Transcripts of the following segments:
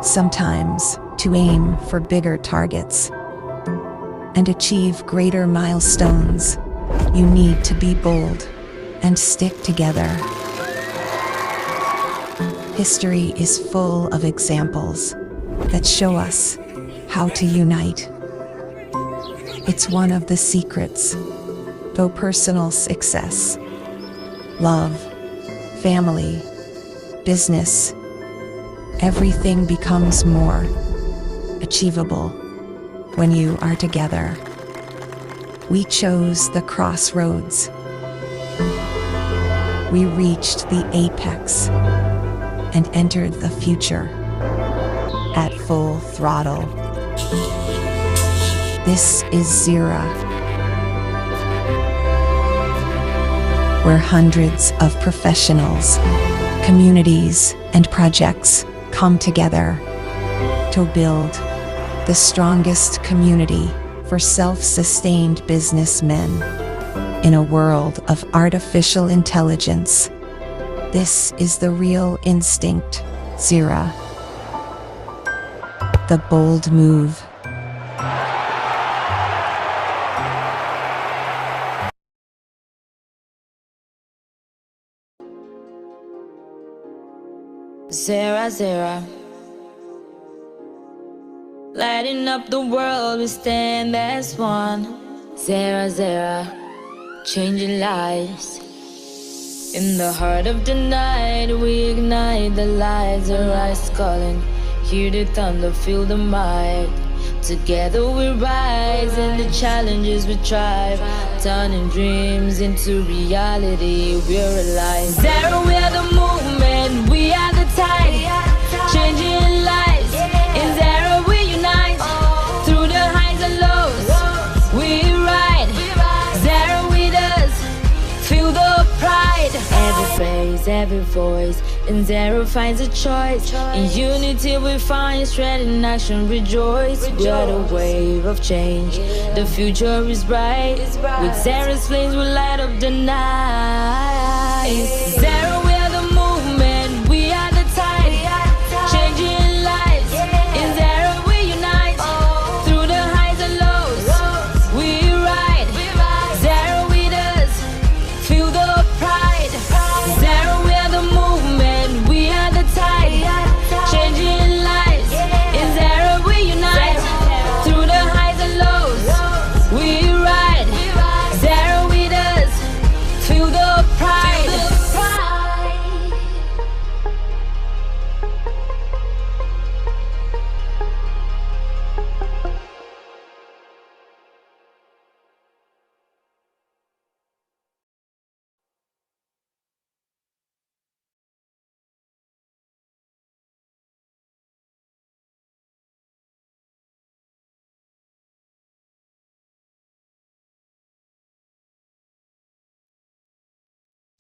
Sometimes, to aim for bigger targets and achieve greater milestones, you need to be bold and stick together. History is full of examples that show us how to unite. It's one of the secrets, though personal success, love, family, business, everything becomes more achievable when you are together. We chose the crossroads. We reached the apex and entered the future at full throttle. This is Zera, where hundreds of professionals, communities, and projects come together to build the strongest community for self-sustained businessmen in a world of artificial intelligence. This is the real instinct, Zera. The bold move. Zera, Zera, lighting up the world, we stand as one. Zera, Zera, changing lives. In the heart of the night, we ignite the lights, the rise calling. Hear the thunder, feel the might. Together we rise, and the challenges we thrive, turning dreams into reality. We're alive. Zera, we are the movement, we are the tide, changing lives. In Zera we unite, through the highs and lows we ride. Zera with us, feel the pride. Every face, every voice, in Zera finds a choice. In unity we find strength, in action rejoice. We are the wave of change, the future is bright. With Zera's flames we light up the night. Zera, we are the movement, we are the tide, changing lives. In Zera we unite, through the highs and lows we ride. Zera with us, feel the pride. Zera, we are the movement, we are the tide, changing lives. In Zera we unite, through the highs and lows we ride. Zera with us, feel the pride.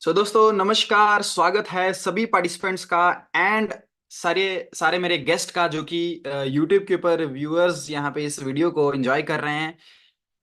दोस्तों नमस्कार, स्वागत है सभी participants का and सारे सारे मेरे guest का जो कि यूट्यूब के ऊपर व्यूअर्स यहाँ पे इस वीडियो को एंजॉय कर रहे हैं।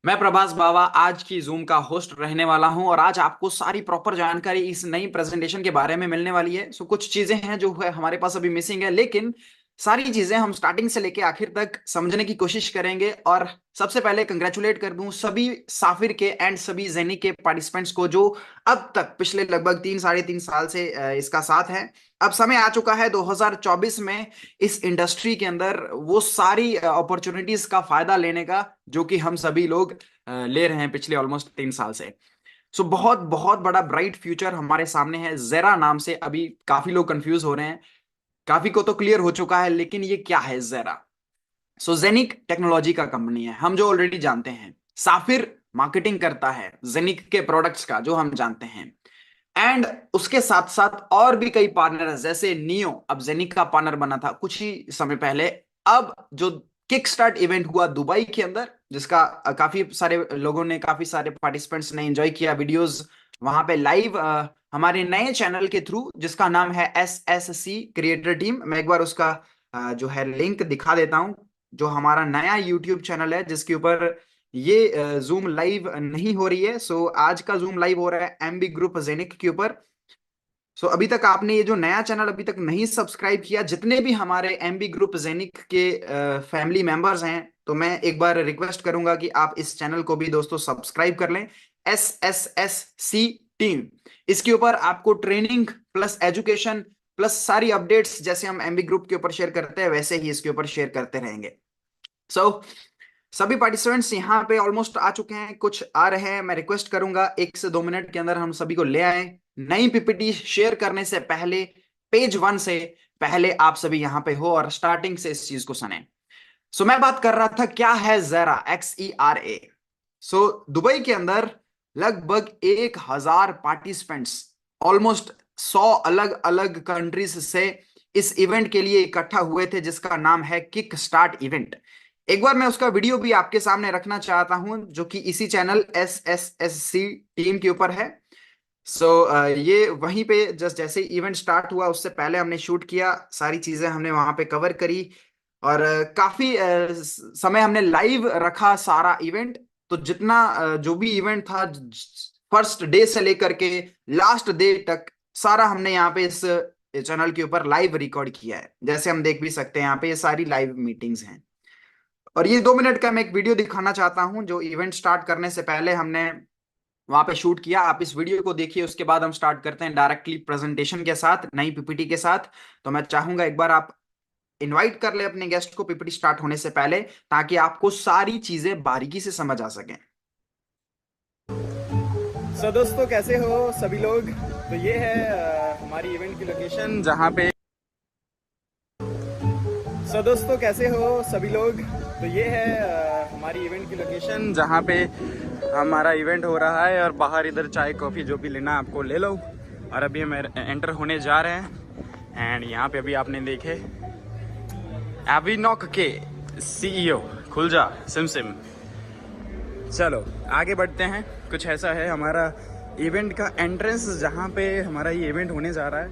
मैं प्रभास बावा आज की जूम का होस्ट रहने वाला हूं और आज आपको सारी प्रॉपर जानकारी इस नई प्रेजेंटेशन के बारे में मिलने वाली है। कुछ चीजें हैं जो है हमारे पास अभी मिसिंग है, लेकिन सारी चीजें हम स्टार्टिंग से लेके आखिर तक समझने की कोशिश करेंगे। और सबसे पहले कंग्रेचुलेट कर दूं सभी साफिर के एंड सभी जेनिक के पार्टिसिपेंट्स को जो अब तक पिछले लगभग 3-3.5 साल से इसका साथ है। अब समय आ चुका है 2024 में इस इंडस्ट्री के अंदर वो सारी अपॉर्चुनिटीज का फायदा लेने का जो कि हम सभी लोग ले रहे हैं पिछले ऑलमोस्ट 3 साल से। बहुत बहुत बड़ा ब्राइट फ्यूचर हमारे सामने है। जेरा नाम से अभी काफी लोग कंफ्यूज हो रहे हैं, काफी को तो क्लियर हो चुका है, लेकिन ये क्या है जेरा? जेनिक टेक्नोलॉजी का कंपनी है, हम जो ऑलरेडी जानते हैं। साफिर मार्केटिंग करता है जेनिक के प्रोडक्ट्स का, जो हम जानते हैं। एंड उसके साथ साथ और भी कई पार्टनर है, जैसे नियो अब जेनिक का पार्टनर बना था कुछ ही समय पहले। अब जो किक स्टार्ट इवेंट हुआ दुबई के अंदर, जिसका काफी सारे लोगों ने, काफी सारे पार्टिसिपेंट्स ने एंजॉय किया वीडियोस वहां पे लाइव हमारे नए चैनल के थ्रू, जिसका नाम है SSC क्रिएटर टीम। मैं एक बार उसका जो है लिंक दिखा देता हूं, जो हमारा नया यूट्यूब चैनल है जिसके ऊपर ये जूम लाइव नहीं हो रही है। आज का जूम लाइव हो रहा है MB ग्रुप जेनिक के ऊपर। सो अभी तक आपने ये जो नया चैनल अभी तक नहीं सब्सक्राइब किया, जितने भी हमारे एमबी ग्रुप जेनिक के फैमिली मेंबर्स हैं, तो मैं एक बार रिक्वेस्ट करूंगा कि आप इस चैनल को भी दोस्तों सब्सक्राइब कर लें। SSSC टीम, इसके ऊपर आपको ट्रेनिंग प्लस एजुकेशन प्लस सारी अपडेट्स जैसे हम एमबी ग्रुप के ऊपर शेयर करते हैं वैसे ही इसके ऊपर शेयर करते रहेंगे। सभी पार्टिसिपेंट्स यहाँ पे ऑलमोस्ट आ चुके हैं, कुछ आ रहे हैं। मैं रिक्वेस्ट करूंगा 1 से 2 मिनट के अंदर हम सभी को ले आए। नई पीपीटी शेयर करने से पहले पेज 1 से पहले आप सभी यहाँ पे हो और स्टार्टिंग से इस चीज को सुने। मैं बात कर रहा था क्या है ज़ेरा, XERA। दुबई के अंदर लगभग 1,000 पार्टिसिपेंट्स ऑलमोस्ट 100 अलग अलग कंट्रीज से इस इवेंट के लिए इकट्ठा हुए थे, जिसका नाम है किक स्टार्ट इवेंट। एक बार मैं उसका वीडियो भी आपके सामने रखना चाहता हूं, जो कि इसी चैनल SSSC टीम के ऊपर है। ये वहीं पे जस्ट जैसे इवेंट स्टार्ट हुआ उससे पहले हमने शूट किया, सारी चीजें हमने वहां पे कवर करी और काफी समय हमने लाइव रखा सारा इवेंट। तो जितना जो भी इवेंट था फर्स्ट डे से लेकर के लास्ट डे तक सारा हमने यहाँ पे इस चैनल के ऊपर लाइव रिकॉर्ड किया है। जैसे हम देख भी सकते हैं यहाँ पे ये सारी लाइव मीटिंग्स हैं। और ये 2 मिनट का मैं एक वीडियो दिखाना चाहता हूं जो इवेंट स्टार्ट करने से पहले हमने वहां पे शूट किया। आप इस वीडियो को देखिए, उसके बाद हम स्टार्ट करते हैं डायरेक्टली प्रेजेंटेशन के साथ, नई पीपीटी के साथ। तो मैं चाहूंगा एक बार आप इनवाइट कर ले अपने गेस्ट को पीपीटी स्टार्ट होने से पहले, ताकि आपको सारी चीजें बारीकी से समझ आ सकें। दोस्तों कैसे हो सभी लोग। तो ये है हमारी इवेंट की लोकेशन जहां पे दोस्तों कैसे हो सभी लोग। तो ये है हमारी इवेंट की लोकेशन जहाँ पे हमारा इवेंट हो रहा है, और बाहर इधर चाय कॉफ़ी जो भी लेना आपको ले लो। और अभी हम एंटर होने जा रहे हैं। एंड यहाँ पे अभी आपने देखे एविनॉक के CEO खुल जा सिम सिम। चलो आगे बढ़ते हैं। कुछ ऐसा है हमारा इवेंट का एंट्रेंस जहाँ पे हमारा ये इवेंट होने जा रहा है।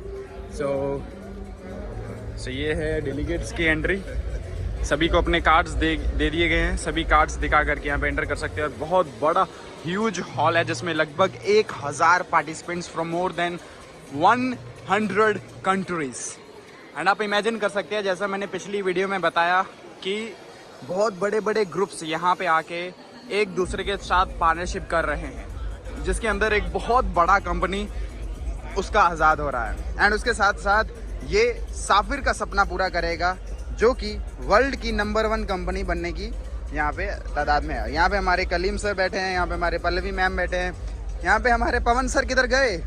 सो ये है डेलीगेट्स की एंट्री। सभी को अपने कार्ड्स दे दिए गए हैं। सभी कार्ड्स दिखा करके यहाँ पे एंटर कर सकते हैं। और बहुत बड़ा ह्यूज हॉल है जिसमें लगभग 1,000 participants from more than 100 countries. And आप इमेजिन कर सकते हैं, जैसा मैंने पिछली वीडियो में बताया, कि बहुत बड़े बड़े ग्रुप्स यहाँ पे आके एक दूसरे के साथ पार्टनरशिप कर रहे हैं, जिसके अंदर एक बहुत बड़ा कंपनी उसका आज़ाद हो रहा है। एंड उसके साथ साथ ये साफिर का सपना पूरा करेगा, जो कि वर्ल्ड की नंबर 1 कंपनी बनने की यहाँ पे तादाद में है। यहाँ पे हमारे कलीम सर बैठे हैं, यहाँ पे हमारे पल्लवी मैम बैठे हैं, यहाँ पे हमारे पवन सर किधर गए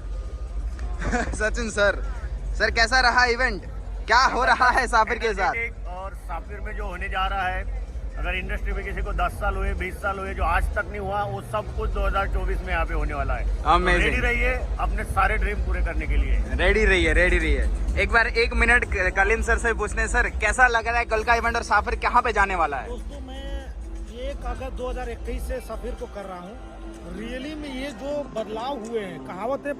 सचिन सर कैसा रहा इवेंट, क्या हो रहा है साफिर के साथ। और साफिर में जो होने जा रहा है, अगर इंडस्ट्री में किसी को 10 साल हुए 20 साल हुए जो आज तक नहीं हुआ, वो सब कुछ 2024 में यहाँ पे होने वाला है। तो रेडी रहिए अपने सारे ड्रीम पूरे करने के लिए। रेडी रहिए। एक बार 1 मिनट कलीम सर से पूछने, सर कैसा लग रहा है कल का इवेंट और साफिर कहाँ पे जाने वाला है। दोस्तों मैं 1 अगस्त 2021 से साफिर को कर रहा हूँ। रियली में ये जो बदलाव हुए हैं, कहावत है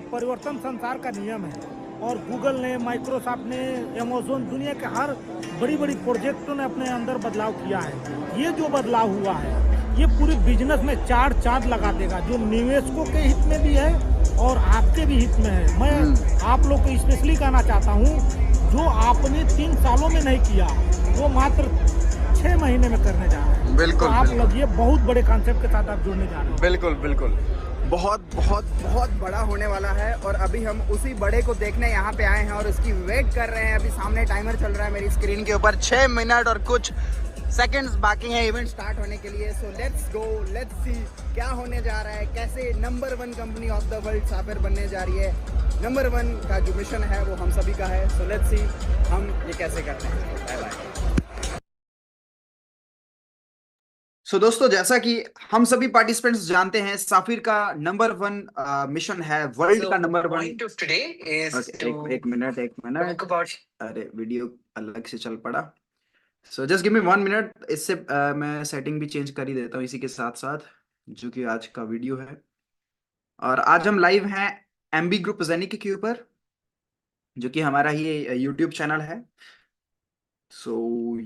परिवर्तन संसार का नियम है। और गूगल ने, माइक्रोसॉफ्ट ने, अमेज़न, दुनिया के हर बड़ी बड़ी प्रोजेक्टों ने अपने अंदर बदलाव किया है। ये जो बदलाव हुआ है ये पूरे बिजनेस में चार चांद लगा देगा, जो निवेशकों के हित में भी है और आपके भी हित में है। मैं आप लोग को स्पेशली कहना चाहता हूँ, जो आपने 3 सालों में नहीं किया वो मात्र 6 महीने में करने जा रहे हैं। बिल्कुल, तो आप लगिए, बहुत बड़े कॉन्सेप्ट के साथ आप जुड़ने जा रहे हैं। बिल्कुल बहुत बड़ा होने वाला है। और अभी हम उसी बड़े को देखने यहाँ पे आए हैं और उसकी वेट कर रहे हैं। अभी सामने टाइमर चल रहा है मेरी स्क्रीन के ऊपर, 6 मिनट और कुछ सेकंड्स बाकी हैं इवेंट स्टार्ट होने के लिए। So let's go, let's see क्या होने जा रहा है, कैसे number 1 company of the world साफिर बनने जा रही है। नंबर 1 का जो मिशन है वो हम सभी का है। सो लेट्स सी हम ये कैसे करते हैं। Bye bye. दोस्तों जैसा कि हम सभी पार्टिसिपेंट्स जानते हैं, साफिर का नंबर 1 मिशन है, वर्ल्ड का नंबर 1। एक मिनट अरे वीडियो अलग से चल पड़ा। Just give me 1 minute. इससे मैं सेटिंग भी चेंज कर ही देता हूँ इसी के साथ साथ, जो कि आज का वीडियो है। और आज हम लाइव हैं एमबी ग्रुप जेनिक के ऊपर, जो कि हमारा ही यूट्यूब चैनल है।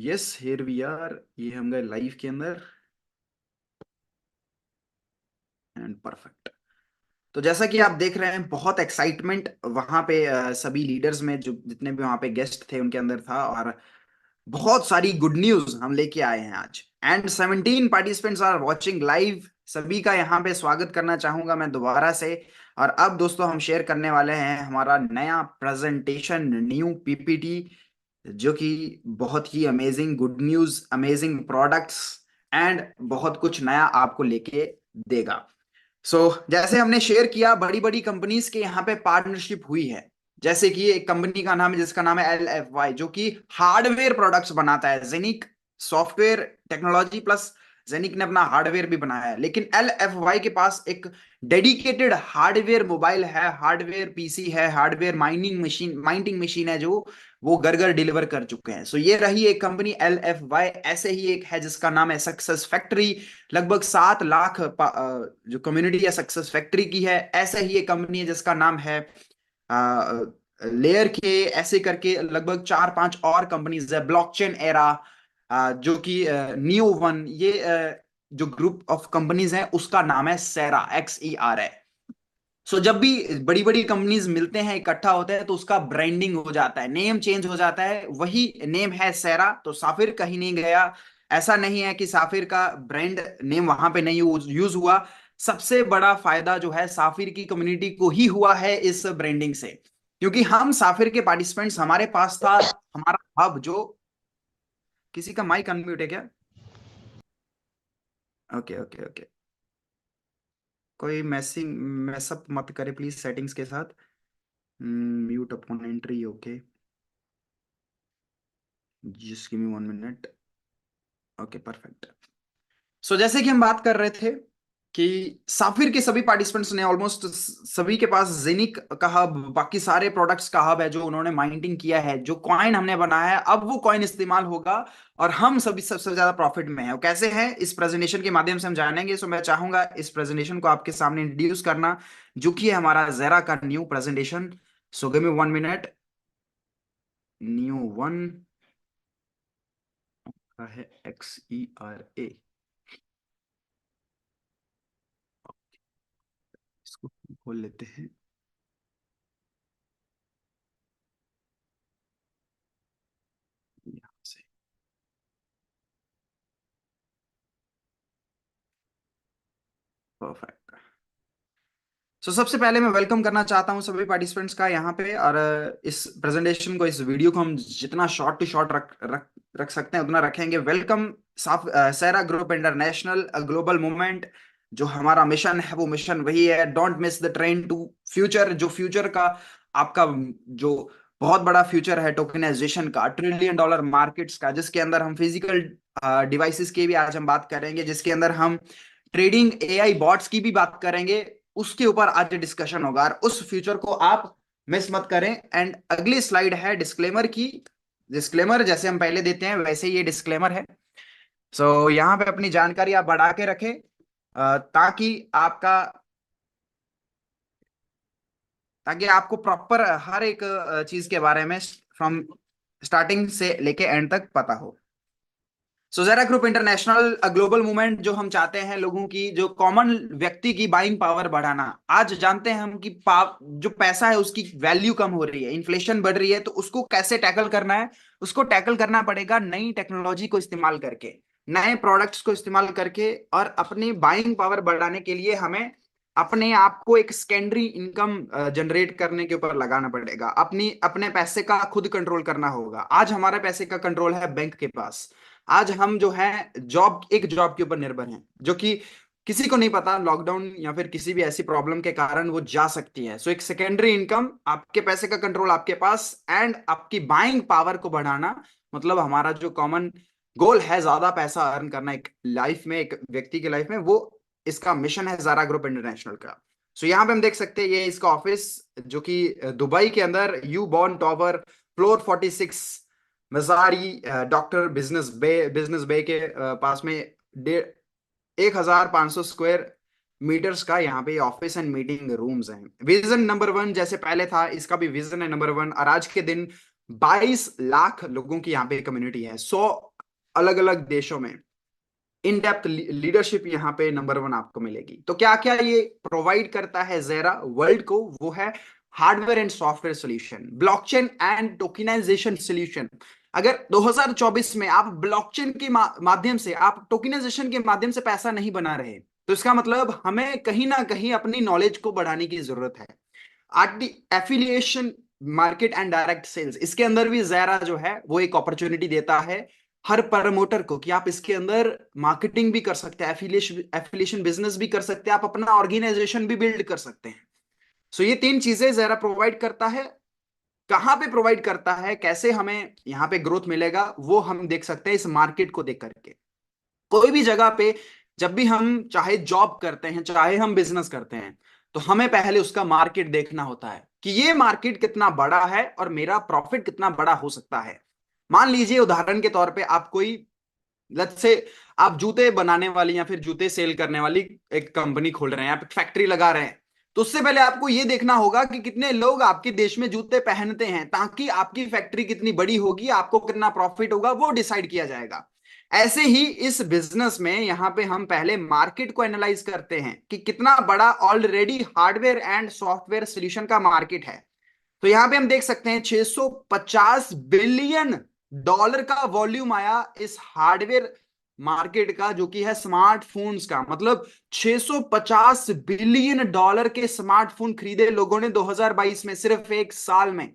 Yes, here we are. ये हम गए लाइव के अंदर एंड परफेक्ट। तो जैसा कि आप देख रहे हैं बहुत एक्साइटमेंट वहां पे सभी लीडर्स में, जो जितने भी वहां पे गेस्ट थे उनके अंदर था, और बहुत सारी गुड न्यूज हम लेके आए हैं आज। And 17 participants are watching live. सभी का यहाँ पे स्वागत करना चाहूंगा मैं दोबारा से। और अब दोस्तों हम शेयर करने वाले हैं हमारा नया प्रेजेंटेशन, न्यू पीपीटी, जो कि बहुत ही amazing good news, amazing products and बहुत कुछ नया आपको लेके देगा। जैसे हमने शेयर किया, बड़ी बड़ी कंपनीज के यहाँ पे पार्टनरशिप हुई है। जैसे कि एक कंपनी का नाम है जिसका नाम है LFY, जो कि हार्डवेयर प्रोडक्ट्स बनाता है। Genic software technology plus Genic ने अपना हार्डवेयर भी बनाया है, लेकिन LFY के पास एक डेडिकेटेड हार्डवेयर मोबाइल है, हार्डवेयर पीसी है, हार्डवेयर माइनिंग मशीन है, जो वो घर घर डिलीवर कर चुके हैं। ये रही एक कंपनी LFY। ऐसे ही एक है जिसका नाम है सक्सेस फैक्ट्री। लगभग 7 लाख जो कम्युनिटी है सक्सेस फैक्ट्री की है। ऐसे ही एक कंपनी है जिसका नाम है लेयर के। ऐसे करके लगभग 4-5 और कंपनीज है। ब्लॉकचेन एरा, जो कि नियो वन, ये जो ग्रुप ऑफ कंपनीज है उसका नाम है सेरा, XERA। जब भी बड़ी बड़ी कंपनीज मिलते हैं, इकट्ठा होते हैं, तो उसका ब्रांडिंग हो जाता है, नेम चेंज हो जाता है। वही नेम है सेरा। तो साफिर कहीं नहीं गया। ऐसा नहीं है कि साफिर का ब्रांड नेम वहां पे नहीं यूज हुआ। सबसे बड़ा फायदा जो है साफिर की कम्युनिटी को ही हुआ है इस ब्रांडिंग से, क्योंकि हम साफिर के पार्टिसिपेंट्स, हमारे पास था हमारा हब। जो किसी का माइक अनम्यूट है क्या? Okay okay okay. कोई मैसअप मत करे प्लीज सेटिंग्स के साथ। Mute upon entry, okay. Just give me 1 minute. Okay perfect. जैसे कि हम बात कर रहे थे कि साफिर के सभी पार्टिसिपेंट्स ने ऑलमोस्ट सभी के पास जेनिक का हब, बाकी सारे प्रोडक्ट्स का हब है जो उन्होंने माइनिंग किया है। जो कॉइन हमने बनाया है, अब वो कॉइन इस्तेमाल होगा और हम सभी सबसे ज्यादा प्रॉफिट में है। कैसे है, इस प्रेजेंटेशन के माध्यम से हम जानेंगे। मैं चाहूंगा इस प्रेजेंटेशन को आपके सामने इंट्रोड्यूस करना, जो कि है हमारा जेरा का new presentation. Give me 1 minute. New one का है XERA। इसको खोल लेते हैं यहाँ से। परफेक्ट। सबसे पहले मैं वेलकम करना चाहता हूं सभी पार्टिसिपेंट्स का यहाँ पे। और इस प्रेजेंटेशन को, इस वीडियो को हम जितना शॉर्ट टू शॉर्ट रख सकते हैं उतना रखेंगे। Welcome Sera group international, global movement. जो हमारा मिशन है वो मिशन वही है, don't miss the train to future. जो फ्यूचर का आपका जो बहुत बड़ा फ्यूचर है टोकनाइजेशन का, $1 ट्रिलियन मार्केट्स का, जिसके अंदर हम फिजिकल डिवाइसेस की भी आज हम बात करेंगे, जिसके अंदर हम ट्रेडिंग AI बॉट्स की भी बात करेंगे। उसके ऊपर आज डिस्कशन होगा और उस फ्यूचर को आप मिस मत करें। एंड अगली स्लाइड है डिस्क्लेमर की। डिस्क्लेमर जैसे हम पहले देते हैं वैसे ये डिस्क्लेमर है। यहाँ पे अपनी जानकारी आप बढ़ा के रखें, ताकि आपको प्रॉपर हर एक चीज के बारे में फ्रॉम स्टार्टिंग से लेके एंड तक पता हो। जेरा ग्रुप इंटरनेशनल, ग्लोबल मूवमेंट, जो हम चाहते हैं लोगों की, जो कॉमन व्यक्ति की बाइंग पावर बढ़ाना। आज जानते हैं हम कि जो पैसा है उसकी वैल्यू कम हो रही है, इन्फ्लेशन बढ़ रही है, तो उसको कैसे टैकल करना है? उसको टैकल करना पड़ेगा नई टेक्नोलॉजी को इस्तेमाल करके, नए प्रोडक्ट्स को इस्तेमाल करके। और अपनी बाइंग पावर बढ़ाने के लिए हमें अपने आप को एक सेकेंडरी इनकम जनरेट करने के ऊपर लगाना पड़ेगा। अपने पैसे का खुद कंट्रोल करना होगा। आज हमारे पैसे का कंट्रोल है बैंक के पास। आज हम जो है एक जॉब के ऊपर निर्भर हैं, जो कि किसी को नहीं पता, लॉकडाउन या फिर किसी भी ऐसी प्रॉब्लम के कारण वो जा सकती है। एक सेकेंडरी इनकम, आपके पैसे का कंट्रोल आपके पास, एंड आपकी बाइंग पावर को बढ़ाना, मतलब हमारा जो कॉमन गोल है ज्यादा पैसा अर्न करना एक लाइफ में, एक व्यक्ति की लाइफ में, वो इसका मिशन है जेरा ग्रुप इंटरनेशनल का। यहाँ पे हम देख सकते हैं ये इसका ऑफिस, जो कि दुबई के अंदर यू बॉर्न टॉवर, फ्लोर 46, मजारी डॉक्टर बिजनेस बे के पास में 1500 स्क्वायर मीटर्स का यहाँ पे ऑफिस एंड मीटिंग रूम्स हैं। विजन नंबर 1 जैसे पहले था, इसका भी विजन है नंबर 1। और आज के दिन 22 लाख लोगों की यहाँ पे कम्युनिटी है 100 अलग अलग देशों में। इन डेप्थ लीडरशिप यहाँ पे नंबर 1 आपको मिलेगी। तो क्या क्या ये प्रोवाइड करता है जेरा वर्ल्ड को, वो है hardware and software solution, blockchain and tokenisation solution. अगर 2024 में आप ब्लॉकचेन के माध्यम से, आप टोकनाइजेशन के माध्यम से पैसा नहीं बना रहे, तो इसका मतलब हमें कहीं ना कहीं अपनी नॉलेज को बढ़ाने की जरूरत है। Affiliation market and direct sales, इसके अंदर भी जेरा जो है वो एक अपॉर्चुनिटी देता है हर प्रमोटर को कि आप इसके अंदर मार्केटिंग भी कर सकते हैं, एफिलिएशन बिजनेस भी कर सकते हैं, आप अपना ऑर्गेनाइजेशन भी बिल्ड कर सकते हैं। सो ये 3 चीजें जेरा प्रोवाइड करता है। कहां पे प्रोवाइड करता है, कैसे हमें यहां पे ग्रोथ मिलेगा, वो हम देख सकते हैं इस मार्केट को देख करके। कोई भी जगह पे जब भी हम चाहे जॉब करते हैं, चाहे हम बिजनेस करते हैं, तो हमें पहले उसका मार्केट देखना होता है कि ये मार्केट कितना बड़ा है और मेरा प्रॉफिट कितना बड़ा हो सकता है। मान लीजिए उदाहरण के तौर पे आप कोई, लेट्स से आप जूते बनाने वाली या फिर जूते सेल करने वाली एक कंपनी खोल रहे हैं, आप एक फैक्ट्री लगा रहे हैं, तो उससे पहले आपको यह देखना होगा कि कितने लोग आपके देश में जूते पहनते हैं, ताकि आपकी फैक्ट्री कितनी बड़ी होगी, आपको कितना प्रॉफिट होगा, वो डिसाइड किया जाएगा। ऐसे ही इस बिजनेस में यहां पे हम पहले मार्केट को एनालाइज करते हैं कि कितना बड़ा already hardware and software solution का मार्केट है। तो यहां पे हम देख सकते हैं 650 बिलियन डॉलर का वॉल्यूम आया इस हार्डवेयर मार्केट का, जो कि है स्मार्टफोन्स का। मतलब 650 बिलियन डॉलर के स्मार्टफोन खरीदे लोगों ने 2022 में, सिर्फ एक साल में।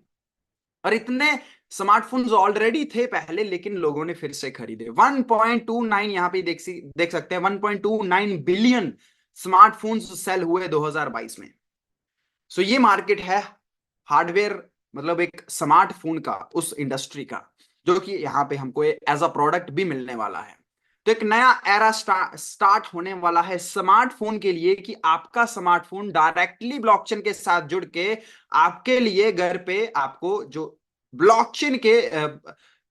और इतने स्मार्टफोन्स ऑलरेडी थे पहले, लेकिन लोगों ने फिर से खरीदे। 1.29 यहां पे देख सकते हैं 1.29 बिलियन स्मार्टफोन्स सेल हुए 2022 में। सो ये मार्केट है हार्डवेयर, मतलब एक स्मार्टफोन का, उस इंडस्ट्री का, जो कि यहां पे हमको एज अ प्रोडक्ट भी मिलने वाला है। तो एक नया एरा स्टार्ट होने वाला है स्मार्टफोन के लिए, कि आपका स्मार्टफोन डायरेक्टली ब्लॉकचेन के साथ जुड़ के आपके लिए घर पे आपको जो ब्लॉकचेन के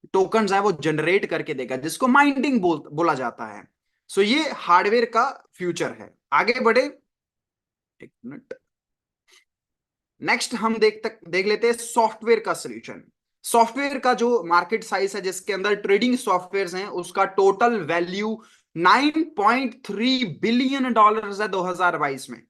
टोकन्स है वो जनरेट करके देगा, जिसको माइनिंग बोला जाता है। सो ये हार्डवेयर का फ्यूचर है। आगे बढ़े, एक मिनट। नेक्स्ट हम देख लेते हैं सॉफ्टवेयर का सोल्यूशन। सॉफ्टवेयर का जो मार्केट साइज है, जिसके अंदर ट्रेडिंग सॉफ्टवेयर हैं, उसका टोटल वैल्यू 9.3 बिलियन डॉलर है 2022 में।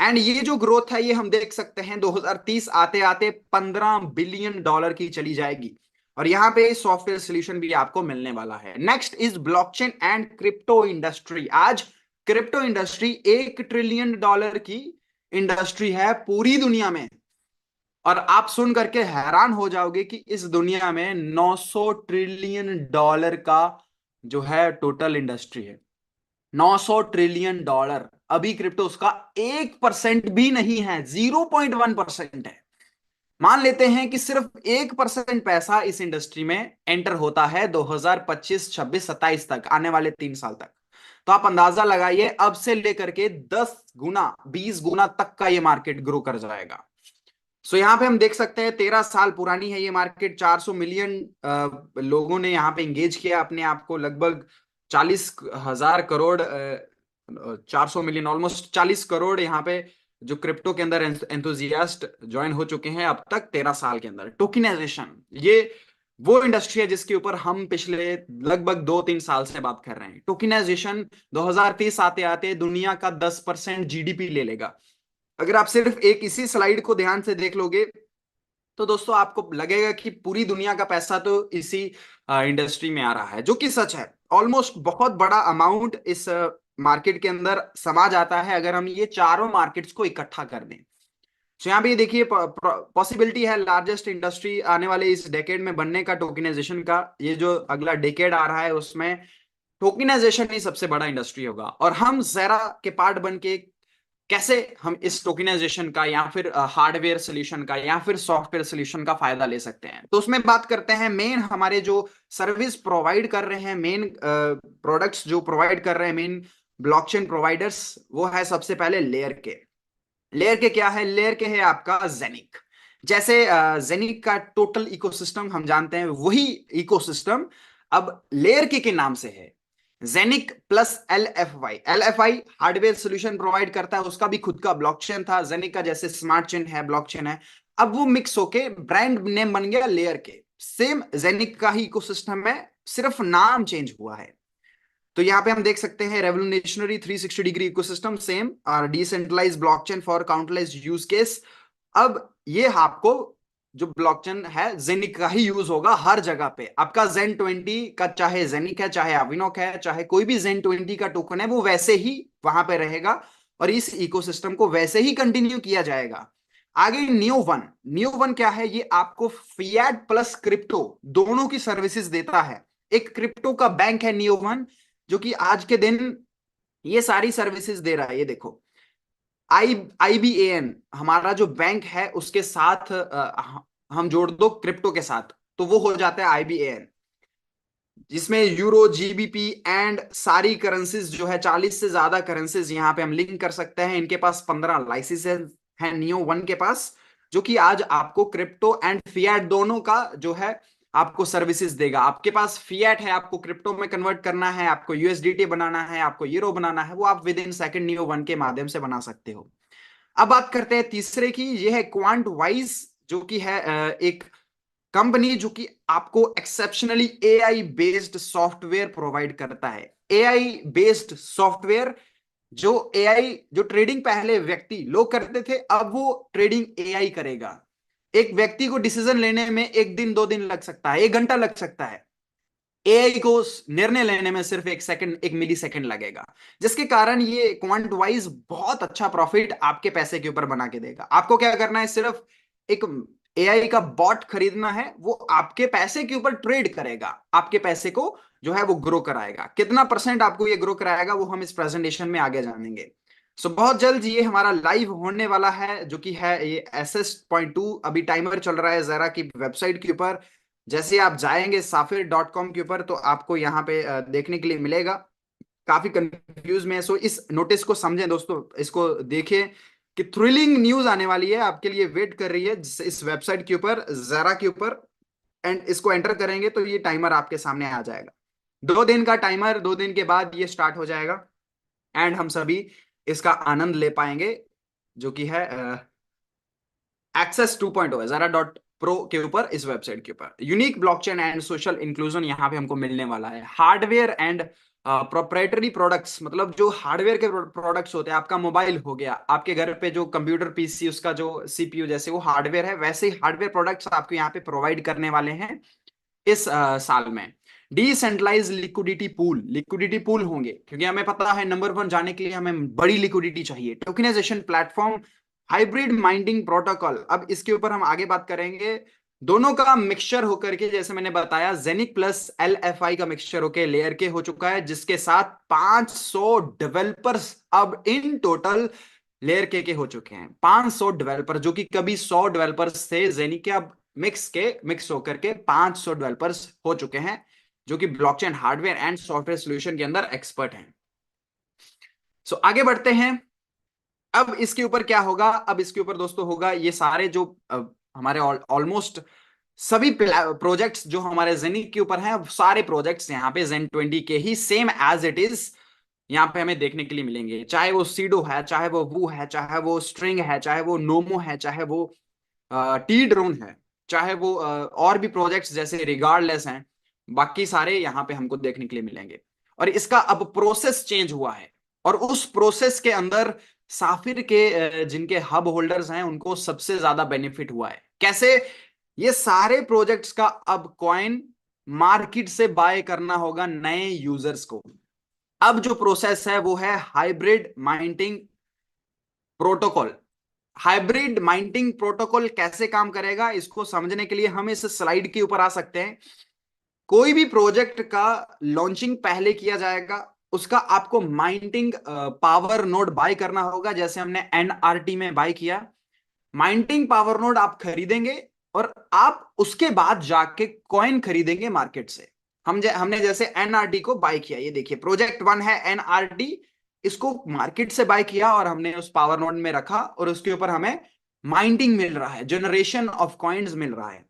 एंड ये जो ग्रोथ है, ये हम देख सकते हैं 2030 आते आते 15 बिलियन डॉलर की चली जाएगी। और यहां पे सॉफ्टवेयर सोल्यूशन भी आपको मिलने वाला है। Next is blockchain and crypto industry. आज क्रिप्टो इंडस्ट्री 1 ट्रिलियन डॉलर की इंडस्ट्री है पूरी दुनिया में। और आप सुन करके हैरान हो जाओगे कि इस दुनिया में 900 ट्रिलियन डॉलर का जो है टोटल इंडस्ट्री है। 900 ट्रिलियन डॉलर। अभी क्रिप्टो उसका 1% भी नहीं है, 0.1% है। मान लेते हैं कि सिर्फ 1% पैसा इस इंडस्ट्री में एंटर होता है 2025, 26, 27 तक, आने वाले 3 साल तक। तो आप अंदाजा लगाइए, अब से लेकर के 10 गुना 20 गुना तक का ये मार्केट ग्रो कर जाएगा। सो यहां पे हम देख सकते हैं 13 साल पुरानी है ये मार्केट। 400 मिलियन लोगों ने यहां पे एंगेज किया अपने आप को। लगभग 40,000 करोड़, 400 मिलियन, ऑलमोस्ट 40 करोड़ यहाँ पे जो क्रिप्टो के अंदर एंथुजियास्ट ज्वाइन हो चुके हैं अब तक 13 साल के अंदर। टोकनाइजेशन, ये वो इंडस्ट्री है जिसके ऊपर हम पिछले लगभग 2-3 साल से बात कर रहे हैं। टोकनाइजेशन 2030 आते आते दुनिया का 10% जीडीपी ले लेगा। अगर आप सिर्फ एक इसी स्लाइड को ध्यान से देख लोगे, तो दोस्तों आपको लगेगा कि पूरी दुनिया का पैसा तो इसी इंडस्ट्री में आ रहा है, जो कि सच है। ऑलमोस्ट बहुत बड़ा अमाउंट इस मार्केट के अंदर समा जाता है, अगर हम ये चारों मार्केट्स को इकट्ठा कर दें। तो यहाँ पे देखिए पॉसिबिलिटी है लार्जेस्ट इंडस्ट्री आने वाले इस डेकेड में बनने का टोकनाइजेशन का। ये जो अगला डेकेड आ रहा है उसमें टोकनाइजेशन ही सबसे बड़ा इंडस्ट्री होगा। और हम जेरा के पार्ट बन के कैसे हम इस टोकनाइजेशन का या फिर हार्डवेयर सोल्यूशन का या फिर सॉफ्टवेयर सोल्यूशन का फायदा ले सकते हैं, तो उसमें बात करते हैं। मेन हमारे जो सर्विस प्रोवाइड कर रहे हैं, मेन प्रोडक्ट्स जो प्रोवाइड कर रहे हैं, मेन ब्लॉकचेन प्रोवाइडर्स, वो है सबसे पहले लेयर के। लेयर के क्या है? लेयर के है आपका जेनिक। जैसे जेनिक का टोटल इकोसिस्टम हम जानते हैं, वही इकोसिस्टम अब लेयर के नाम से है। Genic plus LFI hardware solution provide करता है, उसका भी खुद का ब्लॉकचेन था। जेनिक का जैसे स्मार्ट चेन है, ब्लॉकचेन है, अब वो मिक्स होके ब्रांड नेम बन गया लेयर के। सेम जेनिक का ही इकोसिस्टम है, सिर्फ नाम चेंज हुआ है। तो यहाँ पे हम देख सकते हैं रेवोल्यूशनरी 360 डिग्री इकोसिस्टम, सेम और decentralise blockchain for countless use case. अब ये आपको जो ब्लॉकचेन है जेनिक का ही यूज होगा हर जगह पे। आपका जेन 20 का चाहे जेनिक है, चाहे अविनोक है, चाहे कोई भी जेन 20 का टोकन है, वो वैसे ही वहां पे रहेगा और इस इकोसिस्टम को वैसे ही कंटिन्यू किया जाएगा। आगे नियो वन क्या है? ये आपको फिएट प्लस क्रिप्टो दोनों की सर्विसेज देता है। एक क्रिप्टो का बैंक है नियो वन, जो कि आज के दिन ये सारी सर्विसेज दे रहा है। ये देखो, IBAN हमारा जो बैंक है उसके साथ हम जोड़ दो क्रिप्टो के साथ, तो वो हो जाता है IBAN, जिसमें यूरो, GBP एंड सारी करेंसीज जो है 40 से ज्यादा करेंसीज यहाँ पे हम लिंक कर सकते हैं। इनके पास 15 लाइसेंस है नियो वन के पास, जो कि आज आपको क्रिप्टो एंड फिएट दोनों का जो है आपको सर्विसेज देगा। आपके पास फिएट है, आपको क्रिप्टो में कन्वर्ट करना है, आपको USDT बनाना है, आपको यूरो बनाना है, वो आप with in second neo one के माध्यम से बना सकते हो। अब बात करते हैं तीसरे की। यह है क्वांट वाइज, जो कि है एक कंपनी जो कि आपको exceptionally AI based software provide करता है। AI बेस्ड सॉफ्टवेयर, जो AI जो ट्रेडिंग पहले व्यक्ति लोग करते थे, अब वो ट्रेडिंग AI करेगा। एक व्यक्ति को डिसीजन लेने में 1 दिन 2 दिन लग सकता है, 1 घंटा लग सकता है, AI को निर्णय लेने में सिर्फ 1 सेकंड, 1 मिली सेकंड लगेगा, जिसके कारण ये क्वांट वाइज बहुत अच्छा प्रॉफिट आपके पैसे के ऊपर बना के देगा। आपको क्या करना है? सिर्फ एक AI का बॉट खरीदना है, वो आपके पैसे के ऊपर ट्रेड करेगा, आपके पैसे को जो है वो ग्रो कराएगा। कितना % आपको ये ग्रो कराएगा वो हम इस प्रेजेंटेशन में आगे जानेंगे। सो बहुत जल्द ये हमारा लाइव होने वाला है, जो कि है ये SS.2। अभी टाइमर चल रहा है जरा की वेबसाइट के ऊपर। जैसे आप जाएंगे safir.com के ऊपर, तो आपको यहाँ पे देखने के लिए मिलेगा। काफी कंफ्यूज में है, सो इस नोटिस को समझें दोस्तों, इसको देखिए कि थ्रिलिंग न्यूज आने वाली है, आपके लिए वेट कर रही है इस वेबसाइट के ऊपर, जरा के ऊपर। एंड इसको एंटर करेंगे तो ये टाइमर आपके सामने आ जाएगा। 2 दिन का टाइमर, 2 दिन के बाद ये स्टार्ट हो जाएगा एंड हम सभी इसका आनंद ले पाएंगे, जो कि है एक्सेस 2.0 है Zara.pro के ऊपर, इस वेबसाइट के ऊपर। Unique blockchain and social inclusion यहाँ पे हमको मिलने वाला है। हार्डवेयर एंड प्रोप्राइटरी प्रोडक्ट्स, मतलब जो हार्डवेयर के प्रोडक्ट्स होते हैं, आपका मोबाइल हो गया, आपके घर पे जो कंप्यूटर PC उसका जो CPU जैसे वो हार्डवेयर है, वैसे ही हार्डवेयर प्रोडक्ट्स आपको यहाँ पे प्रोवाइड करने वाले हैं इस साल में। डिसेंट्रलाइज लिक्विडिटी पूल होंगे, क्योंकि हमें पता है नंबर 1 जाने के लिए हमें बड़ी लिक्विडिटी चाहिए। Tokenisation platform, hybrid mining protocol, अब इसके ऊपर हम आगे बात करेंगे। दोनों का मिक्सचर होकर के, जैसे मैंने बताया, जेनिक प्लस LFI का मिक्सचर होकर लेयर के हो चुका है, जिसके साथ 500 डेवलपर्स अब इन टोटल लेयर के हो चुके हैं। 500 डेवलपर, जो कि कभी 100 डेवलपर्स थे जेनिक के, अब मिक्स होकर के 500 डेवलपर्स हो चुके हैं, जो कि blockchain hardware and software solution के अंदर एक्सपर्ट हैं। सो आगे बढ़ते हैं। अब इसके ऊपर क्या होगा? अब इसके ऊपर दोस्तों होगा ये सारे जो हमारे ऑलमोस्ट सभी प्रोजेक्ट्स जो हमारे जेनिक के ऊपर हैं, सारे प्रोजेक्ट्स यहाँ पे जेन 20 के ही सेम एज इट इज यहाँ पे हमें देखने के लिए मिलेंगे। चाहे वो सीडो है, चाहे वो वू है, चाहे वो स्ट्रिंग है, चाहे वो नोमो है, चाहे वो टी ड्रोन है, चाहे वो और भी प्रोजेक्ट्स जैसे रिगार्डलेस हैं, बाकी सारे यहाँ पे हमको देखने के लिए मिलेंगे। और इसका अब प्रोसेस चेंज हुआ है, और उस प्रोसेस के अंदर साफिर के जिनके हब होल्डर्स हैं उनको सबसे ज्यादा बेनिफिट हुआ है। कैसे? ये सारे प्रोजेक्ट्स का अब कॉइन मार्केट से बाय करना होगा नए यूजर्स को। अब जो प्रोसेस है वो है hybrid mining protocol. Hybrid mining protocol कैसे काम करेगा, इसको समझने के लिए हम इस स्लाइड के ऊपर आ सकते हैं। कोई भी प्रोजेक्ट का लॉन्चिंग पहले किया जाएगा, उसका आपको माइनिंग पावर नोड बाय करना होगा, जैसे हमने NRT में बाय किया। माइनिंग पावर नोड आप खरीदेंगे और आप उसके बाद जाके कॉइन खरीदेंगे मार्केट से। हमने जैसे NRT को बाय किया, ये देखिए प्रोजेक्ट 1 है NRT, इसको मार्केट से बाय किया और हमने उस पावर नोड में रखा और उसके ऊपर हमें माइनिंग मिल रहा है, जनरेशन ऑफ कॉइन्स मिल रहा है।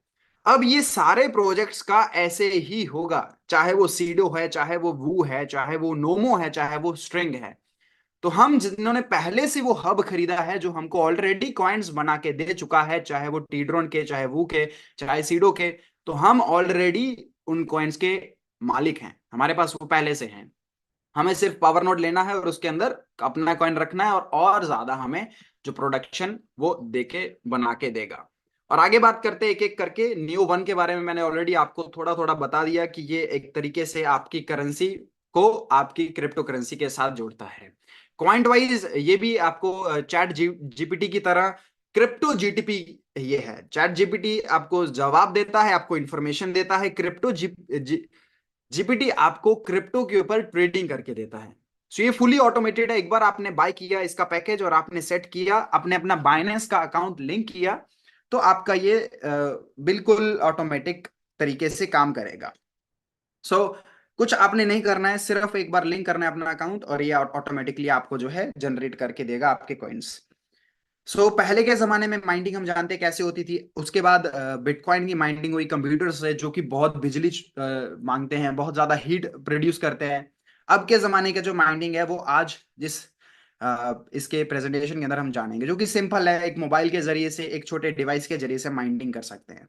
अब ये सारे प्रोजेक्ट्स का ऐसे ही होगा, चाहे वो सीडो है, चाहे वो वू है, चाहे वो नोमो है, चाहे वो स्ट्रिंग है। तो हम जिन्होंने पहले से वो हब खरीदा है, जो हमको ऑलरेडी कॉइन्स बना के दे चुका है, चाहे वो टीड्रोन के, चाहे वू के, चाहे सीडो के, तो हम ऑलरेडी उन कॉइन्स के मालिक हैं, हमारे पास वो पहले से हैं। हमें सिर्फ पावर नोड लेना है और उसके अंदर अपना कॉइन रखना है, और ज्यादा हमें जो प्रोडक्शन वो देके बना के देगा। और आगे बात करते हैं एक एक करके। न्यू वन के बारे में मैंने ऑलरेडी आपको थोड़ा थोड़ा बता दिया कि ये एक तरीके से आपकी करेंसी को आपकी क्रिप्टो करेंसी के साथ जोड़ता है। क्वांट वाइज ये भी आपको चैट जीपीटी की तरह क्रिप्टो जीटीपी ये है। चैट जीपीटी आपको जवाब देता है, आपको इंफॉर्मेशन देता है। क्रिप्टो जीपीटी आपको क्रिप्टो के ऊपर ट्रेडिंग करके देता है। सो ये फुली ऑटोमेटेड है। एक बार आपने बाय किया इसका पैकेज और आपने सेट किया, आपने अपना बाइनेंस का अकाउंट लिंक किया, तो आपका ये बिल्कुल ऑटोमेटिक तरीके से काम करेगा। सो कुछ आपने नहीं करना है, सिर्फ एक बार लिंक करना है अपना अकाउंट और ये ऑटोमेटिकली आपको जो है जनरेट करके देगा आपके कॉइन्स। पहले के जमाने में माइनिंग हम जानते हैं कैसे होती थी। उसके बाद बिटकॉइन की माइनिंग हुई कंप्यूटर से, जो कि बहुत बिजली मांगते हैं, बहुत ज्यादा हीट प्रोड्यूस करते हैं। अब के जमाने का जो माइनिंग है वो आज जिस इसके प्रेजेंटेशन के अंदर हम जानेंगे, जो कि सिंपल है, एक मोबाइल के जरिए से, एक छोटे डिवाइस के जरिए से माइनिंग कर सकते हैं।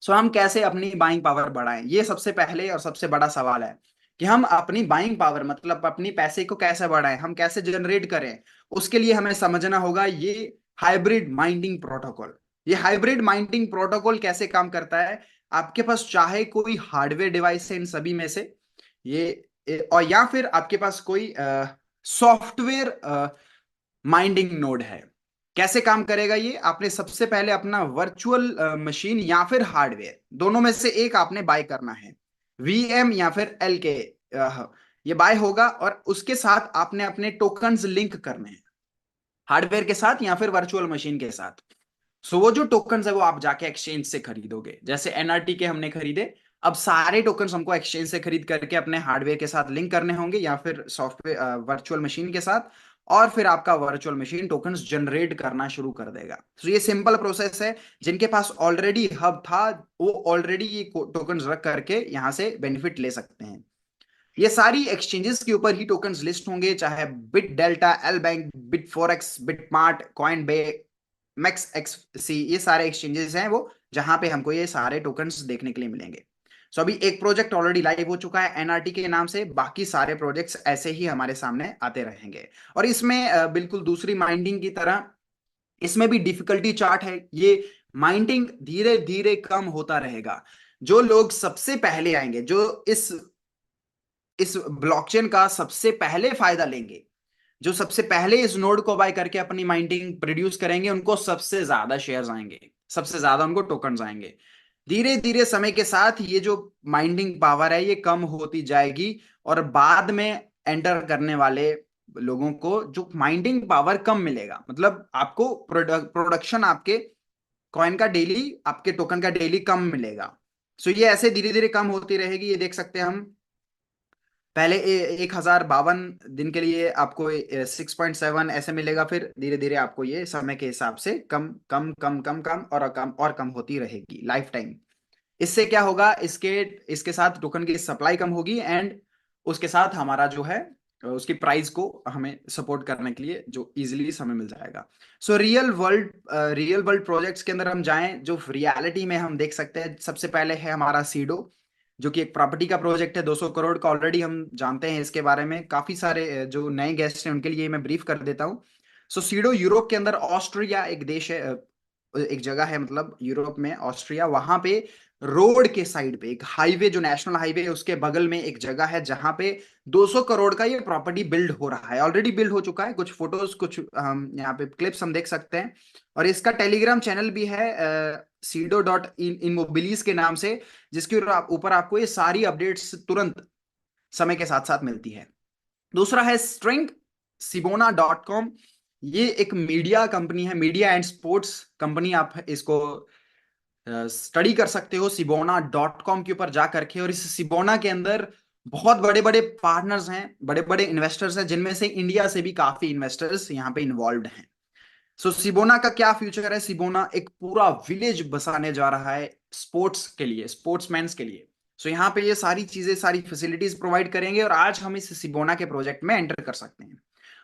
हम कैसे अपनी बाइंग पावर बढ़ाएं, ये सबसे पहले और सबसे बड़ा सवाल है कि हम अपनी बाइंग पावर मतलब अपनी पैसे को कैसे बढ़ाएं, हम कैसे जनरेट करें। उसके लिए हमें समझना होगा ये हाइब्रिड माइनिंग प्रोटोकॉल। ये हाइब्रिड माइनिंग प्रोटोकॉल कैसे काम करता है। आपके पास चाहे कोई हार्डवेयर डिवाइस है इन सभी में से और या फिर आपके पास कोई सॉफ्टवेयर माइनिंग नोड है, कैसे काम करेगा ये। आपने सबसे पहले अपना वर्चुअल मशीन या फिर हार्डवेयर, दोनों में से एक आपने बाय करना है। वीएम या फिर एल के ये बाय होगा और उसके साथ आपने अपने टोकन्स लिंक करने हैं हार्डवेयर के साथ या फिर वर्चुअल मशीन के साथ। वो जो टोकन्स है वो आप जाके एक्सचेंज से खरीदोगे। जैसे एनआरटी के हमने खरीदे, अब सारे टोकन्स हमको एक्सचेंज से खरीद करके अपने हार्डवेयर के साथ लिंक करने होंगे या फिर सॉफ्टवेयर वर्चुअल मशीन के साथ, और फिर आपका वर्चुअल मशीन टोकन्स जनरेट करना शुरू कर देगा। ये सिंपल प्रोसेस है। जिनके पास ऑलरेडी हब था वो ऑलरेडी ये टोकन्स रख करके यहां से बेनिफिट ले सकते हैं। ये सारी एक्सचेंजेस के ऊपर ही टोकन्स लिस्ट होंगे, चाहे BitDelta, LBank, BitForex, BitMart, Coinbase, MEXC, ये सारे एक्सचेंजेस हैं वो जहां पे हमको ये सारे टोकन्स देखने के लिए मिलेंगे। अभी एक प्रोजेक्ट ऑलरेडी लाइव हो चुका है एनआरटी के नाम से, बाकी सारे प्रोजेक्ट्स ऐसे ही हमारे सामने आते रहेंगे। और इसमें बिल्कुल दूसरी माइनिंग की तरह इसमें भी डिफिकल्टी चार्ट है। ये माइनिंग धीरे धीरे कम होता रहेगा। जो लोग सबसे पहले आएंगे, जो इस ब्लॉकचेन का सबसे पहले फायदा लेंगे, जो सबसे पहले इस नोड को बाय करके अपनी माइनिंग प्रोड्यूस करेंगे, उनको सबसे ज्यादा शेयर्स आएंगे, सबसे ज्यादा उनको टोकन्स आएंगे। धीरे धीरे समय के साथ ये जो माइनिंग पावर है ये कम होती जाएगी और बाद में एंटर करने वाले लोगों को जो माइनिंग पावर कम मिलेगा, मतलब आपको प्रोडक्शन आपके कॉइन का डेली, आपके टोकन का डेली कम मिलेगा। ये ऐसे धीरे धीरे कम होती रहेगी। ये देख सकते हैं हम, पहले 1052 दिन के लिए आपको 6.7 ऐसे मिलेगा, फिर धीरे धीरे आपको ये समय के हिसाब से कम कम कम कम कम और कम होती रहेगी लाइफ टाइम। इससे क्या होगा, इसके साथ टोकन की सप्लाई कम होगी एंड उसके साथ हमारा जो है उसकी प्राइस को हमें सपोर्ट करने के लिए जो इजीली समय मिल जाएगा। रियल वर्ल्ड प्रोजेक्ट्स के अंदर हम जाएं, जो रियलिटी में हम देख सकते हैं। सबसे पहले है हमारा सीडो, जो कि एक प्रॉपर्टी का प्रोजेक्ट है 200 करोड़ का। ऑलरेडी हम जानते हैं इसके बारे में, काफी सारे जो नए गेस्ट हैं उनके लिए मैं ब्रीफ कर देता हूँ। सीडो यूरोप के अंदर, ऑस्ट्रिया एक देश है, एक जगह है, मतलब यूरोप में ऑस्ट्रिया, वहां पे रोड के साइड पे एक हाईवे, जो नेशनल हाईवे है उसके बगल में एक जगह है जहां पे 200 करोड़ का ये प्रॉपर्टी बिल्ड हो रहा है। ऑलरेडी बिल्ड हो चुका है। कुछ फोटोज, कुछ हम यहाँ पे क्लिप्स हम देख सकते हैं। और इसका टेलीग्राम चैनल भी है Seedo.Immobilies के नाम से, जिसके ऊपर आपको ये सारी अपडेट्स तुरंत समय के साथ साथ मिलती है। दूसरा है स्ट्रिंग Sibona.com। ये एक मीडिया कंपनी है, मीडिया एंड स्पोर्ट्स कंपनी। आप इसको स्टडी कर सकते हो Sibona.com के ऊपर जा करके। और इस Sibona के अंदर बहुत बड़े बड़े पार्टनर्स हैं, बड़े बड़े इन्वेस्टर्स हैं, जिनमें से इंडिया से भी काफी इन्वेस्टर्स यहाँ पे इन्वॉल्व हैं। Sibona का क्या फ्यूचर है। Sibona एक पूरा विलेज बसाने जा रहा है स्पोर्ट्स के लिए, स्पोर्ट्समैन्स के लिए। यहाँ पे ये सारी चीजें, सारी फैसिलिटीज प्रोवाइड करेंगे और आज हम इस Sibona के प्रोजेक्ट में एंटर कर सकते हैं।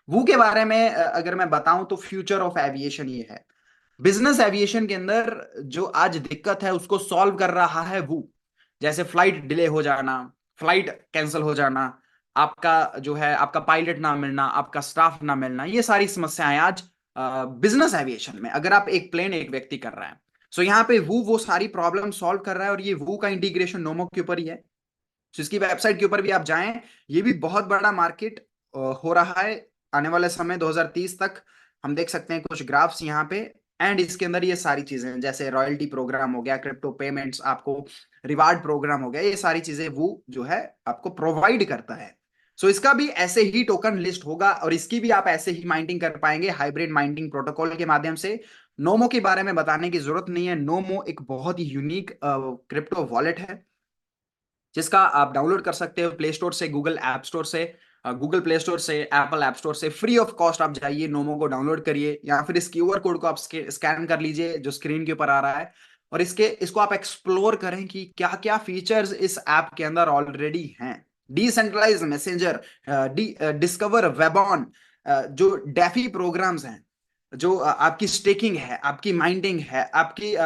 वो के बारे में अगर मैं बताऊं तो फ्यूचर ऑफ एविएशन ये है। बिजनेस एविएशन के अंदर जो आज दिक्कत है उसको सॉल्व कर रहा है वो, जैसे फ्लाइट डिले हो जाना, फ्लाइट कैंसिल हो जाना, आपका जो है आपका पायलट ना मिलना, आपका स्टाफ ना मिलना, ये सारी समस्याएं आज बिजनेस एविएशन में, अगर आप एक प्लेन एक व्यक्ति कर रहा है, सो यहाँ पे वो सारी प्रॉब्लम सॉल्व कर रहा है, और ये वो का इंटीग्रेशन नोमो के ऊपर ही है। तो इसकी वेबसाइट के ऊपर भी आप जाएं, ये भी बहुत बड़ा मार्केट हो रहा है आने वाले समय 2030 तक। हम देख सकते हैं कुछ ग्राफ्स यहाँ पे, एंड इसके अंदर ये सारी चीजें जैसे रॉयल्टी प्रोग्राम हो गया, क्रिप्टो पेमेंट्स, आपको रिवार्ड प्रोग्राम हो गया, ये सारी चीजें वो जो है आपको प्रोवाइड करता है। सो इसका भी ऐसे ही टोकन लिस्ट होगा, और इसकी भी आप ऐसे ही माइनिंग कर पाएंगे हाइब्रिड माइनिंग प्रोटोकॉल के माध्यम से। नोमो के बारे में बताने की जरूरत नहीं है, नोमो एक बहुत ही यूनिक क्रिप्टो वॉलेट है, जिसका आप डाउनलोड कर सकते हो प्ले स्टोर से, गूगल ऐप स्टोर से, गूगल प्ले स्टोर से, एप्पल ऐप स्टोर से, फ्री ऑफ कॉस्ट आप जाइए नोमो को डाउनलोड करिए, या फिर इस क्यूआर कोड को आप स्कैन कर लीजिए जो स्क्रीन के ऊपर आ रहा है, और इसको आप एक्सप्लोर करें कि क्या क्या फीचर्स इस ऐप के अंदर ऑलरेडी हैं। डिसेंट्रलाइज मैसेंजर, डिस्कवर वेबॉन, जो डेफी प्रोग्राम्स हैं, जो आपकी स्टेकिंग है, आपकी माइनिंग है, आपकी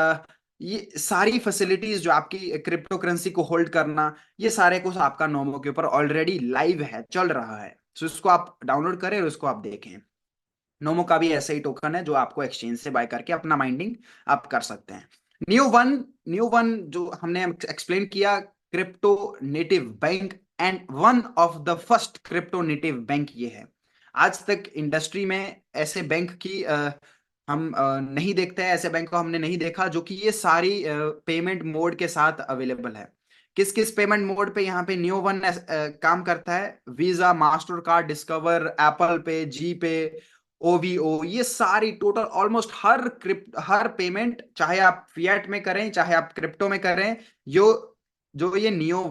ये सारी फैसिलिटीज जो आपकी क्रिप्टो करेंसी को होल्ड करना, ये सारे कुछ आपका नोमो के ऊपर ऑलरेडी लाइव है, चल रहा है। सो इसको आप डाउनलोड करें और इसको आप देखें। नोमो का भी ऐसा ही टोकन है जो आपको एक्सचेंज से बाय करके अपना माइनिंग आप कर सकते हैं। न्यू वन जो हमने एक्सप्लेन किया, crypto native bank, and one of the first crypto native bank ये है। आज तक इंडस्ट्री में ऐसे बैंक की हम नहीं देखते हैं, ऐसे बैंक को हमने नहीं देखा जो कि ये सारी पेमेंट मोड के साथ अवेलेबल है। किस किस पेमेंट मोड पे यहाँ पे न्यू वन काम करता है? Visa, master card, discover, Apple पे, जी पे, ओवीओ, ये सारी टोटल ऑलमोस्ट हर पेमेंट, चाहे आप फिएट में करें चाहे आप क्रिप्टो में करें, जो ये नियो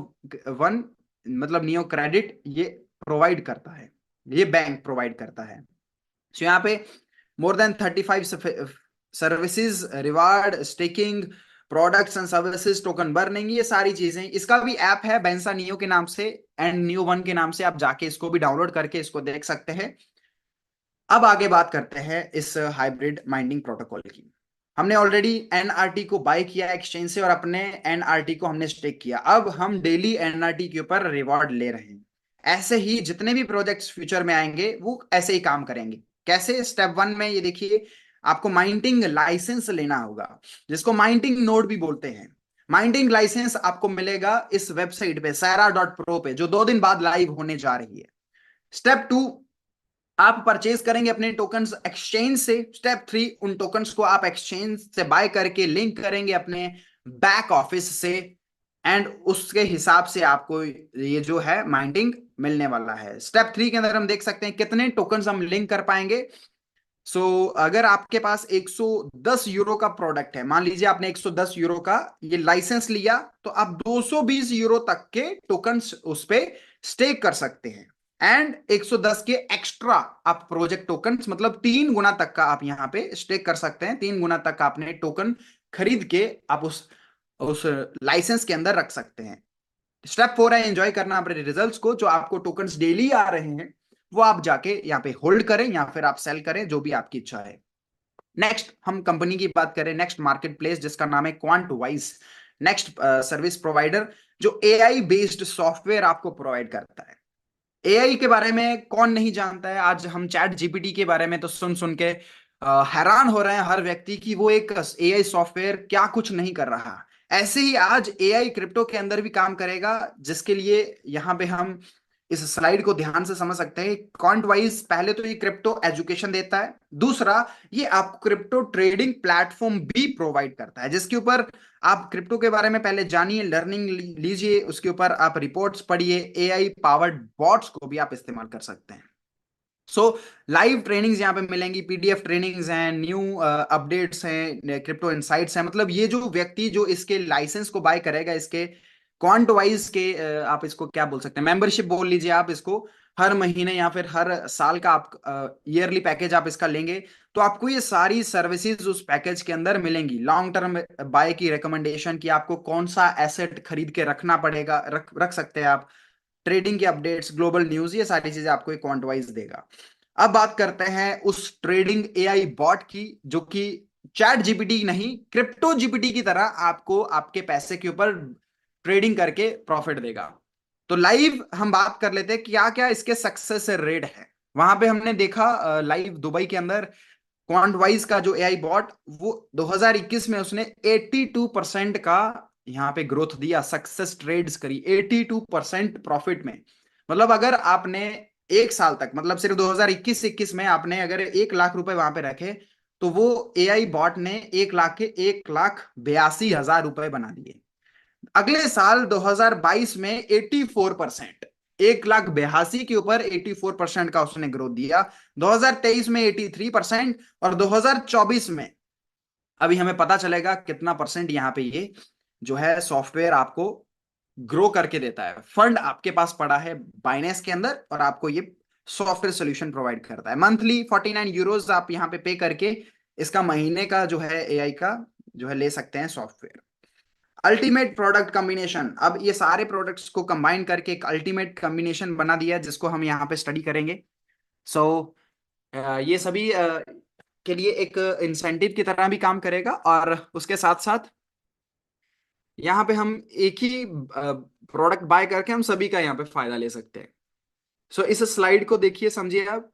वन मतलब नियो क्रेडिट ये प्रोवाइड करता है, ये बैंक प्रोवाइड करता है। सो यहाँ पे more than 35 services, reward, staking, products and services, token burning, ये सारी चीजें। इसका भी ऐप है बेंसा नियो के नाम से एंड न्यू वन के नाम से, आप जाके इसको भी डाउनलोड करके इसको देख सकते हैं। अब आगे बात करते हैं इस हाइब्रिड माइनिंग प्रोटोकॉल की। हमने ऑलरेडी एनआरटी को बाय किया एक्सचेंज से, और अपने एनआरटी को हमने स्टेक किया। अब हम डेली एनआरटी के ऊपर रिवॉर्ड ले रहे हैं। ऐसे ही जितने भी प्रोजेक्ट्स फ्यूचर में आएंगे वो ऐसे ही काम करेंगे। कैसे? स्टेप 1 में ये देखिए, आपको माइनिंग लाइसेंस लेना होगा, जिसको माइनिंग नोड भी बोलते हैं। माइनिंग लाइसेंस आपको मिलेगा इस वेबसाइट पे Sara.pro पे, जो 2 दिन बाद लाइव होने जा रही है। स्टेप 2, आप परचेज करेंगे अपने टोकन्स एक्सचेंज से। स्टेप 3, उन टोकन्स को आप एक्सचेंज से बाय करके लिंक करेंगे अपने बैक ऑफिस से, एंड उसके हिसाब से आपको ये जो है माइनिंग मिलने वाला है। स्टेप 3 के अंदर हम देख सकते हैं कितने टोकन्स हम लिंक कर पाएंगे। अगर आपके पास 110 यूरो का प्रोडक्ट है, मान लीजिए आपने 110 यूरो का ये लाइसेंस लिया, तो आप 220 यूरो तक के टोकन्स उस पे स्टेक कर सकते हैं, एंड 110 के एक्स्ट्रा आप प्रोजेक्ट टोकन्स, मतलब 3 गुना तक का आप यहाँ पे स्टेक कर सकते हैं। 3 गुना तक आपने टोकन खरीद के आप उस लाइसेंस के अंदर रख सकते हैं। स्टेप 4 है एंजॉय करना अपने रिजल्ट्स को। जो आपको टोकन्स डेली आ रहे हैं वो आप जाके यहाँ पे होल्ड करें या फिर आप सेल करें, जो भी आपकी इच्छा है। नेक्स्ट हम कंपनी की बात करें, नेक्स्ट मार्केट प्लेस जिसका नाम है क्वांटवाइज, नेक्स्ट सर्विस प्रोवाइडर जो एआई बेस्ड सॉफ्टवेयर आपको प्रोवाइड करता है। एआई के बारे में कौन नहीं जानता है? आज हम चैट जीपीटी के बारे में तो सुन के हैरान हो रहे हैं हर व्यक्ति की वो एक एआई सॉफ्टवेयर क्या कुछ नहीं कर रहा। ऐसे ही आज एआई क्रिप्टो के अंदर भी काम करेगा, जिसके लिए यहां पे हम इस स्लाइड को ध्यान से समझ सकते हैं। क्वांटवाइज पहले तो ये क्रिप्टो एजुकेशन देता है, दूसरा ये आपको क्रिप्टो ट्रेडिंग प्लेटफॉर्म भी प्रोवाइड करता है, जिसके ऊपर आप क्रिप्टो के बारे में पहले जानिए, लर्निंग लीजिए, उसके ऊपर आप रिपोर्ट्स पढ़िए, एआई पावर्ड बॉट्स को भी आप इस्तेमाल कर सकते हैं। लाइव ट्रेनिंग्स यहाँ पे मिलेंगी, पीडीएफ ट्रेनिंग्स हैं, न्यू अपडेट्स हैं, क्रिप्टो इनसाइट्स हैं। मतलब ये जो व्यक्ति जो इसके लाइसेंस को बाय करेगा, इसके क्वांटवाइज के आप इसको क्या बोल सकते हैं, मेंबरशिप बोल लीजिए आप इसको, हर महीने या फिर हर साल का आप ईयरली पैकेज आप इसका लेंगे, तो आपको ये सारी सर्विसेज उस पैकेज के अंदर मिलेंगी। लॉन्ग टर्म बाय की रिकमेंडेशन की आपको कौन सा एसेट खरीद के रखना पड़ेगा, रख सकते हैं आप, ट्रेडिंग के अपडेट्स, ग्लोबल न्यूज, ये सारी चीजें आपको एक क्वांटवाइज देगा। अब बात करते हैं उस ट्रेडिंग एआई बॉट की, जो कि चैट जीपीटी नहीं, क्रिप्टो जीपीटी की तरह आपको आपके पैसे के ऊपर ट्रेडिंग करके प्रॉफिट देगा। तो लाइव हम बात कर लेते हैं क्या क्या इसके सक्सेस रेट है। वहां पे हमने देखा लाइव दुबई के अंदर क्वांटवाइज का जो एआई बॉट, वो 2021 में उसने 82% का यहाँ पे ग्रोथ दिया, सक्सेस ट्रेड्स करी 82% प्रॉफिट में। मतलब अगर आपने एक साल तक, मतलब सिर्फ 2021 में आपने अगर 1 लाख रुपए वहां पे रखे, तो वो एआई बॉट ने 1 लाख के 1,82,000 रुपए बना दिए। अगले साल 2022 में 84%, 1,82,000 के ऊपर 84% का उसने ग्रोथ दिया। 2023 में 83% और 2024 में अभी हमें पता चलेगा कितना परसेंट यहाँ पे ये जो है सॉफ्टवेयर आपको ग्रो करके देता है। फंड आपके पास पड़ा है बाइनेंस के अंदर और आपको ये सॉफ्टवेयर सोल्यूशन प्रोवाइड करता है। मंथली 49 यूरोज आप यहाँ पे पे करके इसका महीने का जो है एआई का जो है ले सकते हैं सॉफ्टवेयर। अल्टीमेट प्रोडक्ट कॉम्बिनेशन, अब ये सारे प्रोडक्ट्स को कंबाइन करके एक अल्टीमेट कॉम्बिनेशन बना दिया जिसको हम यहाँ पे स्टडी करेंगे। सो ये सभी के लिए एक इंसेंटिव की तरह भी काम करेगा, और उसके साथ साथ यहाँ पे हम एक ही प्रोडक्ट बाय करके हम सभी का यहाँ पे फायदा ले सकते हैं। सो इस स्लाइड को देखिए, समझिए। आप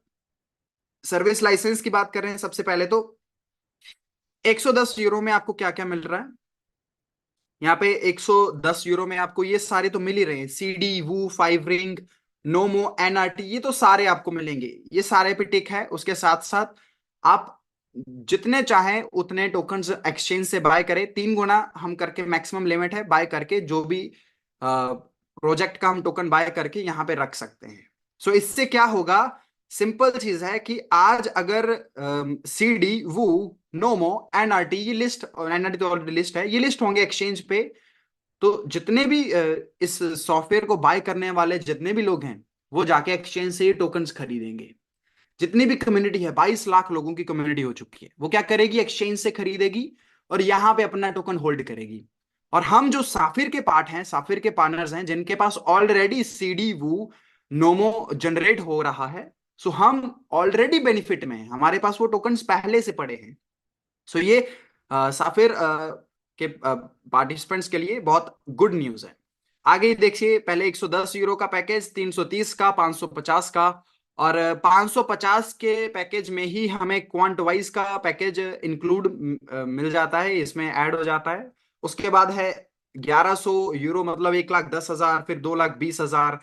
सर्विस लाइसेंस की बात कर रहे हैं। सबसे पहले तो 110 यूरो में आपको क्या क्या मिल रहा है। यहाँ पे 110 यूरो में आपको ये सारे तो मिल ही रहे हैं, CD, वू, 5 रिंग, नोमो, एनआरटी, ये तो सारे आपको मिलेंगे। ये सारे पे टिक है। उसके साथ साथ आप जितने चाहें उतने टोकन्स एक्सचेंज से बाय करें। 3 गुना हम करके मैक्सिमम लिमिट है बाय करके, जो भी प्रोजेक्ट का हम टोकन बाय करके यहाँ पे रख सकते हैं। सो इससे क्या होगा, सिंपल चीज है कि आज अगर CD, वू, नोमो, एनआरटी, ये लिस्ट, एनआरटी तो ऑलरेडी लिस्ट है, ये लिस्ट होंगे एक्सचेंज पे, तो जितने भी इस सॉफ्टवेयर को बाय करने वाले जितने भी लोग हैं वो जाके एक्सचेंज से टोकन्स खरीदेंगे। जितनी भी कम्युनिटी है, 22 लाख लोगों की कम्युनिटी हो चुकी है, वो क्या करेगी, एक्सचेंज से खरीदेगी और यहां पे अपना टोकन होल्ड करेगी। और हम जो साफिर के पार्ट हैं, साफिर के पार्टनर्स हैं, जिनके पास ऑलरेडी CD, वू, नोमो जनरेट हो रहा है, सो हम ऑलरेडी बेनिफिट में हैं, हमारे पास वो टोकन्स पहले से पड़े हैं। सो ये साफिर के पार्टिसिपेंट्स के लिए बहुत गुड न्यूज है। आगे देखिए, पहले 110 यूरो का पैकेज, 330 का, 550 का, और 550 के पैकेज में ही हमें क्वांटवाइज का पैकेज इंक्लूड मिल जाता है, इसमें ऐड हो जाता है। उसके बाद है 1100 यूरो, मतलब 1,10,000, फिर 2,20,000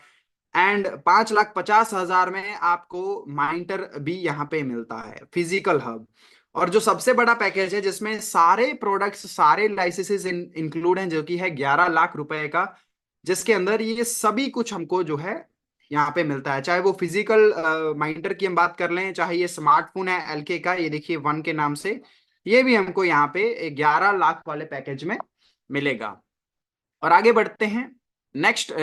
एंड 5,50,000 में आपको माइंटर भी यहाँ पे मिलता है, फिजिकल हब। और जो सबसे बड़ा पैकेज है जिसमें सारे प्रोडक्ट्स, सारे लाइसेंसेस इंक्लूड हैं, जो कि है 11 लाख रुपए का, जिसके अंदर ये सभी कुछ हमको जो है यहाँ पे मिलता है। चाहे वो फिजिकल माइंटर की हम बात कर लें, चाहे ये स्मार्टफोन है LK का, ये देखिए वन के नाम से, ये भी हमको यहाँ पे 11 लाख वाले पैकेज में मिलेगा। और आगे बढ़ते हैं। Next,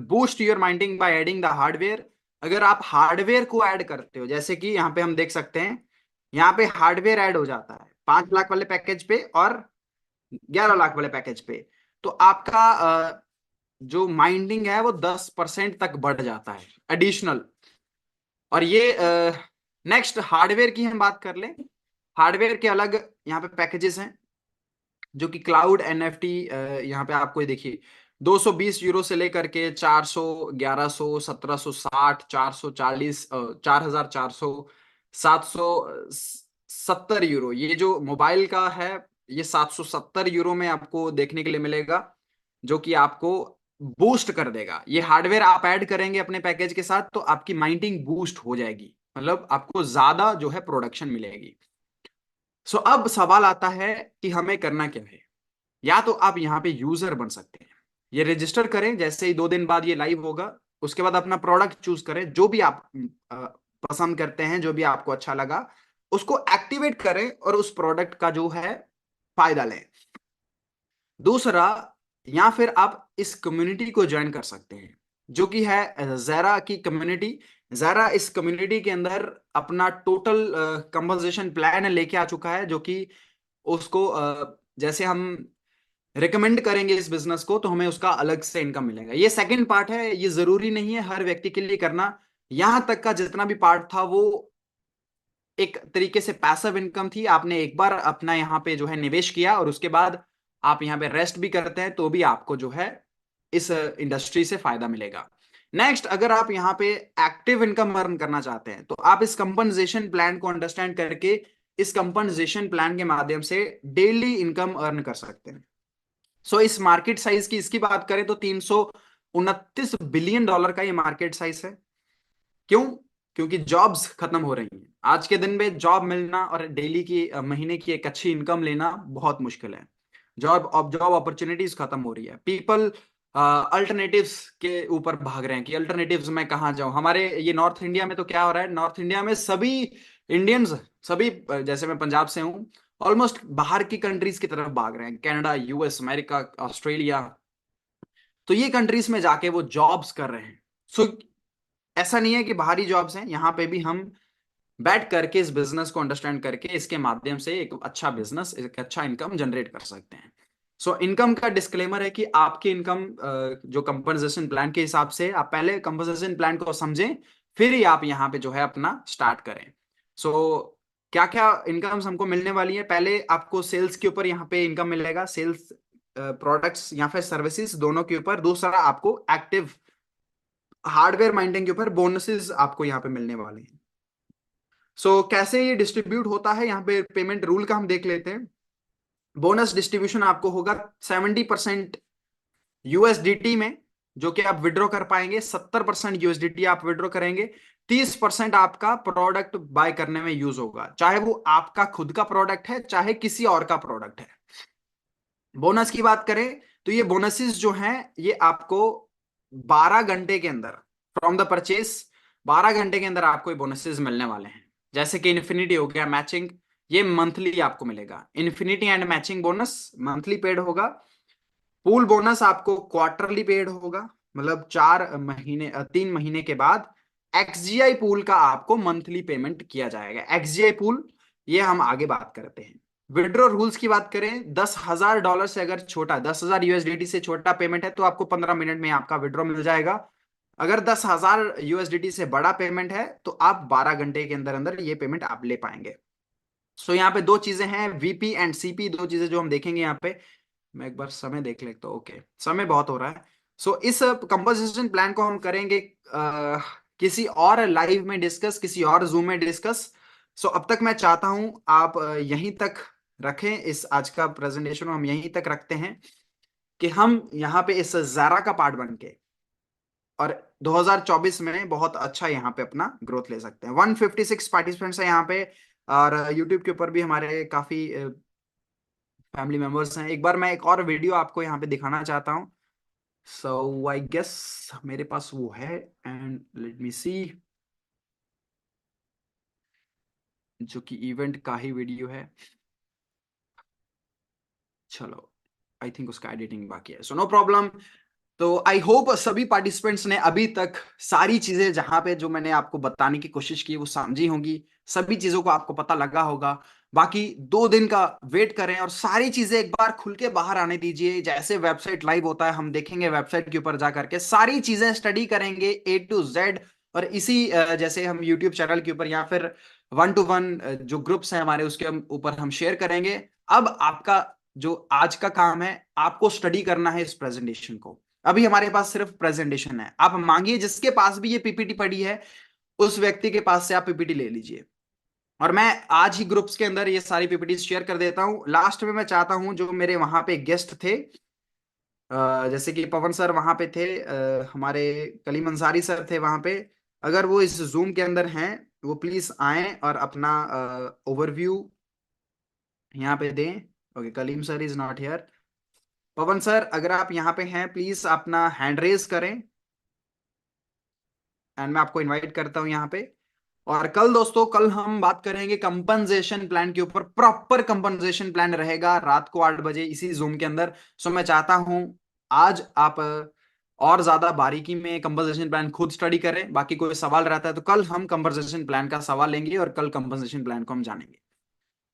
boost your mining by adding the hardware. अगर आप हार्डवेयर को ऐड करते हो, जैसे कि यहाँ पे हम देख सकते हैं, यहाँ पे हार्डवेयर ऐड हो जाता है 5 लाख वाले पैकेज पे और 11 लाख वाले पैकेज पे, तो आपका जो माइंडिंग है वो 10% तक बढ़ जाता है एडिशनल। और ये नेक्स्ट, हार्डवेयर की हम बात कर लें। हार्डवेयर के अलग यहाँ पे पैकेजेस हैं, जो कि क्लाउड NFT, यहाँ पे आपको ये देखिए 220 यूरो से लेकर के 400, 1100, 1760, 440, 4,400, 770 यूरो। ये जो मोबाइल का है, ये 770 यूरो में आपको देखने के लिए मिलेगा, जो कि आपको बूस्ट कर देगा। ये हार्डवेयर आप ऐड करेंगे अपने पैकेज के साथ तो आपकी माइंटिंग बूस्ट हो जाएगी, मतलब आपको ज्यादा जो है प्रोडक्शन मिलेगी। सो अब सवाल आता है कि हमें करना क्या है। या तो आप यहाँ पे यूजर बन सकते हैं, ये रजिस्टर करें, जैसे ही 2 दिन बाद ये लाइव होगा, उसके बाद अपना प्रोडक्ट चूज करें, जो भी आप पसंद करते हैं, जो भी आपको अच्छा लगा, उसको एक्टिवेट करें और उस प्रोडक्ट का जो है फायदा लें। दूसरा, या फिर आप इस कम्युनिटी को ज्वाइन कर सकते हैं, जो कि है ज़ेरा की कम्युनिटी। ज़ेरा इस कम्युनिटी के अंदर अपना टोटल कंपनसेशन प्लान लेके आ चुका है, जो कि उसको जैसे हम रिकमेंड करेंगे इस बिजनेस को, तो हमें उसका अलग से इनकम मिलेगा। ये सेकंड पार्ट है, ये जरूरी नहीं है हर व्यक्ति के लिए करना। यहां तक का जितना भी पार्ट था वो एक तरीके से पैसिव इनकम थी। आपने एक बार अपना यहाँ पे जो है निवेश किया और उसके बाद आप यहाँ पे रेस्ट भी करते हैं, तो भी आपको जो है इस इंडस्ट्री से फायदा मिलेगा। नेक्स्ट, अगर आप यहाँ पे एक्टिव इनकम अर्न करना चाहते हैं तो आप इस कंपनसेशन प्लान को अंडरस्टैंड करके इस कंपनसेशन प्लान के माध्यम से डेली इनकम अर्न कर सकते हैं। सो इस मार्केट साइज की इसकी बात करें तो $329 बिलियन का ये मार्केट साइज है। क्यों? क्योंकि जॉब्स खत्म हो रही हैं। आज के दिन में जॉब मिलना और डेली की महीने की एक अच्छी इनकम लेना बहुत मुश्किल है। जॉब अपॉर्चुनिटीज खत्म हो रही है। पीपल अल्टरनेटिव्स के ऊपर भाग रहे हैं कि अल्टरनेटिव्स में कहाँ जाऊं। हमारे ये नॉर्थ इंडिया में तो क्या हो रहा है, नॉर्थ इंडिया में सभी इंडियंस, सभी जैसे मैं पंजाब से हूं, ऑलमोस्ट बाहर की कंट्रीज की तरफ भाग रहे हैं, कनाडा, यूएस, अमेरिका, ऑस्ट्रेलिया। तो ये कंट्रीज में जाके वो जॉब्स कर रहे हैं। सो ऐसा नहीं है कि बाहरी जॉब्स हैं, यहाँ पे भी हम बैठ करके इस बिजनेस को अंडरस्टैंड करके इसके माध्यम से एक अच्छा बिजनेस, एक अच्छा इनकम जनरेट कर सकते हैं। सो इनकम का डिस्क्लेमर है कि आपकी इनकम जो कंपनसेशन प्लान के हिसाब से, आप पहले कंपनसेशन प्लान को समझें, फिर ही आप यहाँ पे जो है अपना स्टार्ट करें। सो क्या क्या इनकम्स हमको मिलने वाली है? पहले आपको सेल्स के ऊपर यहाँ पे इनकम मिलेगा, सेल्स प्रोडक्ट्स या फिर सर्विसेज दोनों के ऊपर। दूसरा, आपको एक्टिव हार्डवेयर माइनिंग के ऊपर बोनसेस आपको यहाँ पे मिलने वाले हैं। सो कैसे ये डिस्ट्रीब्यूट होता है, यहाँ पे पेमेंट रूल का हम देख लेते हैं। बोनस डिस्ट्रीब्यूशन आपको होगा 70% यूएसडीटी में, जो कि आप विड्रॉ कर पाएंगे। 70% यूएसडीटी आप विड्रॉ करेंगे। 30% आपका प्रोडक्ट बाय करने में यूज होगा, चाहे वो आपका खुद का प्रोडक्ट है चाहे किसी और का प्रोडक्ट है। बोनस की बात करें तो ये बोनसेस जो हैं ये आपको 12 घंटे के अंदर, फ्रॉम द परचेस 12 घंटे के अंदर आपको ये बोनसेस मिलने वाले हैं। जैसे कि इन्फिनिटी हो गया, मैचिंग, ये मंथली आपको मिलेगा। Infinity and matching bonus monthly paid होगा। पूल बोनस आपको क्वार्टरली पेड होगा, मतलब 3 महीने के बाद। एक्सजीआई पूल का आपको मंथली पेमेंट किया जाएगा। एक्सजीआई पूल ये हम आगे बात करते हैं। विड्रॉ रूल्स की बात करें, $10,000 से अगर छोटा, 10,000 यूएसडीटी से छोटा पेमेंट है तो आपको 15 मिनट में आपका विड्रॉ मिल जाएगा। अगर 10,000 यूएसडीटी से बड़ा पेमेंट है तो आप 12 घंटे के अंदर अंदर ये पेमेंट आप ले पाएंगे। सो यहाँ पे दो चीजें हैं, वीपी एंड सीपी, दो चीजें जो हम देखेंगे यहाँ पे। मैं एक बार समय देख लेता हूँ। ओके, समय बहुत हो रहा है। सो इस कंपोजिशन प्लान को हम करेंगे किसी और लाइव में डिस्कस, किसी और जूम में डिस्कस। सो अब तक मैं चाहता हूं आप यहीं तक रखें, इस आज का प्रेजेंटेशन हम यहीं तक रखते हैं कि हम यहाँ पे इस ज़ारा का पार्ट बन के और 2024 में बहुत अच्छा यहाँ पे अपना ग्रोथ ले सकते हैं। 156 पार्टिसिपेंट्स है यहाँ पे, और यूट्यूब के ऊपर भी हमारे काफी फैमिली मेंबर्स हैं। एक बार मैं एक और वीडियो आपको यहाँ पे दिखाना चाहता हूँ। सो आई गेस मेरे पास वो है, एंड लेट मी सी, जो कि इवेंट का ही वीडियो है। चलो, आई थिंक उसका एडिटिंग बाकी है, सो नो प्रॉब्लम। तो आई होप सभी पार्टिसिपेंट्स ने अभी तक सारी चीजें जहां पे जो मैंने आपको बताने की कोशिश की वो समझी होंगी, सभी चीजों को आपको पता लगा होगा। बाकी 2 दिन का वेट करें और सारी चीजें एक बार खुल के बाहर आने दीजिए। जैसे वेबसाइट लाइव होता है हम देखेंगे, वेबसाइट के ऊपर जा करके सारी चीजें स्टडी करेंगे A to Z। और इसी जैसे हम यूट्यूब चैनल के ऊपर या फिर 1-to-1 जो ग्रुप्स हैं हमारे, उसके ऊपर हम शेयर करेंगे। अब आपका जो आज का काम है, आपको स्टडी करना है इस प्रेजेंटेशन को। अभी हमारे पास सिर्फ प्रेजेंटेशन है। आप मांगिए, जिसके पास भी ये पीपीटी पड़ी है उस व्यक्ति के पास से आप पीपीटी ले लीजिए, और मैं आज ही ग्रुप्स के अंदर ये सारी पीपीटी शेयर कर देता हूं। लास्ट में मैं चाहता हूं जो मेरे वहां पे गेस्ट थे, जैसे कि पवन सर वहां पे थे, हमारे कलीम अंसारी सर थे वहां पे, अगर वो इस जूम के अंदर हैं वो प्लीज आए और अपना ओवरव्यू यहाँ पे दें। Okay, Kaleem sir is not here. Pawan sir अगर आप यहाँ पे हैं प्लीज अपना हैंड रेज करें, एंड मैं आपको इनवाइट करता हूं यहाँ पे। और कल दोस्तों, कल हम बात करेंगे कंपनसेशन प्लान के ऊपर। प्रॉपर कंपनसेशन प्लान रहेगा रात को 8 बजे इसी जूम के अंदर। सो मैं चाहता हूं आज आप और ज्यादा बारीकी में कंपनसेशन प्लान खुद स्टडी करें। बाकी कोई सवाल रहता है तो कल हम कंपनसेशन प्लान का सवाल लेंगे और कल कंपनसेशन प्लान को हम जानेंगे।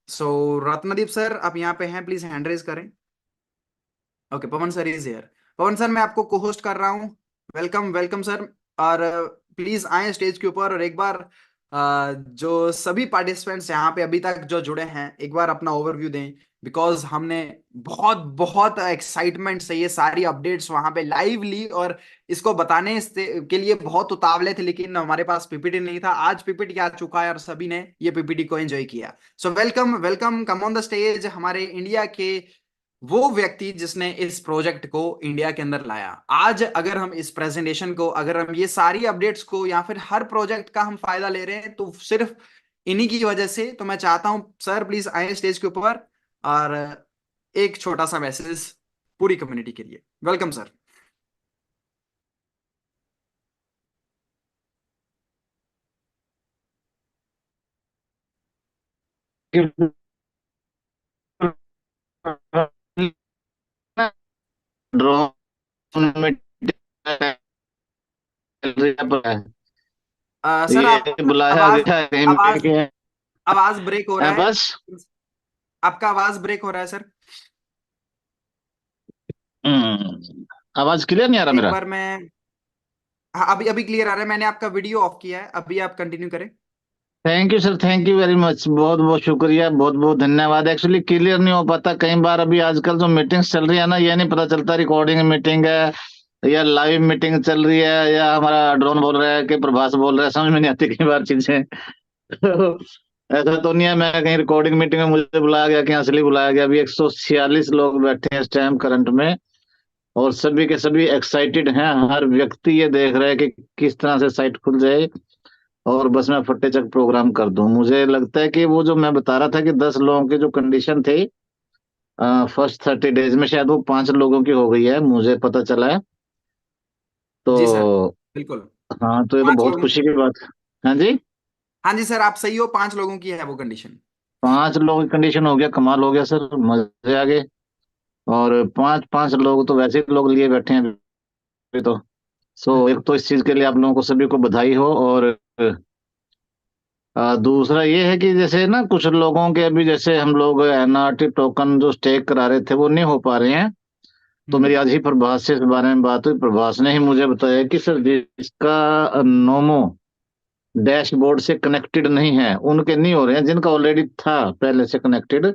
सो रत्नदीप सर आप यहाँ पे हैं, प्लीज हैंड रेज करें। Okay, Pawan sir is here. Pawan sir मैं आपको को होस्ट कर रहा हूँ, वेलकम वेलकम सर। और प्लीज आए स्टेज के ऊपर और एक बार जो सभी पार्टिसिपेंट्स यहाँ पे अभी तक जो जुड़े हैं एक बार अपना ओवरव्यू दें बिकॉज हमने बहुत बहुत एक्साइटमेंट से ये सारी अपडेट्स वहां पे लाइव ली, और इसको के लिए बहुत उतावले थे, लेकिन हमारे पास पीपीटी नहीं था। आज पीपीटी आ चुका है और सभी ने ये पीपीटी को एंजॉय किया। So welcome welcome, come on the stage हमारे इंडिया के वो व्यक्ति जिसने इस प्रोजेक्ट को इंडिया के अंदर लाया। आज अगर हम इस प्रेजेंटेशन को, अगर हम ये सारी अपडेट्स को या फिर हर प्रोजेक्ट का हम फायदा ले रहे हैं तो सिर्फ इन्हीं की वजह से। तो मैं चाहता हूं सर प्लीज आए स्टेज के ऊपर और एक छोटा सा मैसेज पूरी कम्युनिटी के लिए। Welcome sir. ड्रोन में सर ये आपका बुलाया आवाज गया है आवाज के आवाज ब्रेक हो रहा है। बस। आपका आवाज ब्रेक हो रहा है सर। आवाज क्लियर नहीं आ रहा एक मेरा? बार मैं, हाँ अभी अभी क्लियर आ रहा है। मैंने आपका वीडियो ऑफ किया है, अभी आप कंटिन्यू करें। Thank you sir, thank you very much, बहुत बहुत शुक्रिया, बहुत बहुत धन्यवाद। एक्चुअली क्लियर नहीं हो पाता कई बार। अभी आजकल जो मीटिंग्स चल रही है ना, ये नहीं पता चलता रिकॉर्डिंग मीटिंग है या लाइव मीटिंग चल रही है या हमारा ड्रोन बोल रहा है कि प्रभास बोल रहा है, समझ में नहीं आती कई बार चीजें। तो ऐसा तो नहीं है मैं कहीं रिकॉर्डिंग मीटिंग में मुझे बुलाया गया कि असली बुलाया गया। अभी 146 लोग बैठे हैं इस टाइम करंट में, और सभी के सभी एक्साइटेड हैं। हर व्यक्ति ये देख रहा है कि किस तरह से साइट खुल जाए और बस मैं फट्टे चक प्रोग्राम कर दूं। मुझे लगता है कि वो जो मैं बता रहा था कि 10 लोगों की जो कंडीशन थी फर्स्ट 30 डेज में, शायद वो 5 लोगों की हो गई है, मुझे पता चला है। जी सर, तो बिल्कुल। हाँ, तो ये तो 5 बहुत लोगों खुशी की, की बात है। हाँ जी, हाँ जी सर आप सही हो, 5 लोगों की है वो कंडीशन। 5 लोगों की कंडीशन हो गया, कमाल हो गया सर, मजे आ गए। और पांच पांच लोग तो वैसे ही लोग लिए बैठे हैं अभी तो। सो एक तो इस चीज के लिए आप लोगों को सभी को बधाई हो। और दूसरा ये है कि जैसे ना कुछ लोगों के अभी, जैसे हम लोग एनआरटी टोकन जो स्टेक करा रहे थे वो नहीं हो पा रहे हैं। तो हम्म। मेरी आज ही प्रभास से इस बारे में बात हुई। प्रभास ने ही मुझे बताया कि सर जिसका नोमो डैशबोर्ड से कनेक्टेड नहीं है उनके नहीं हो रहे हैं, जिनका ऑलरेडी था पहले से कनेक्टेड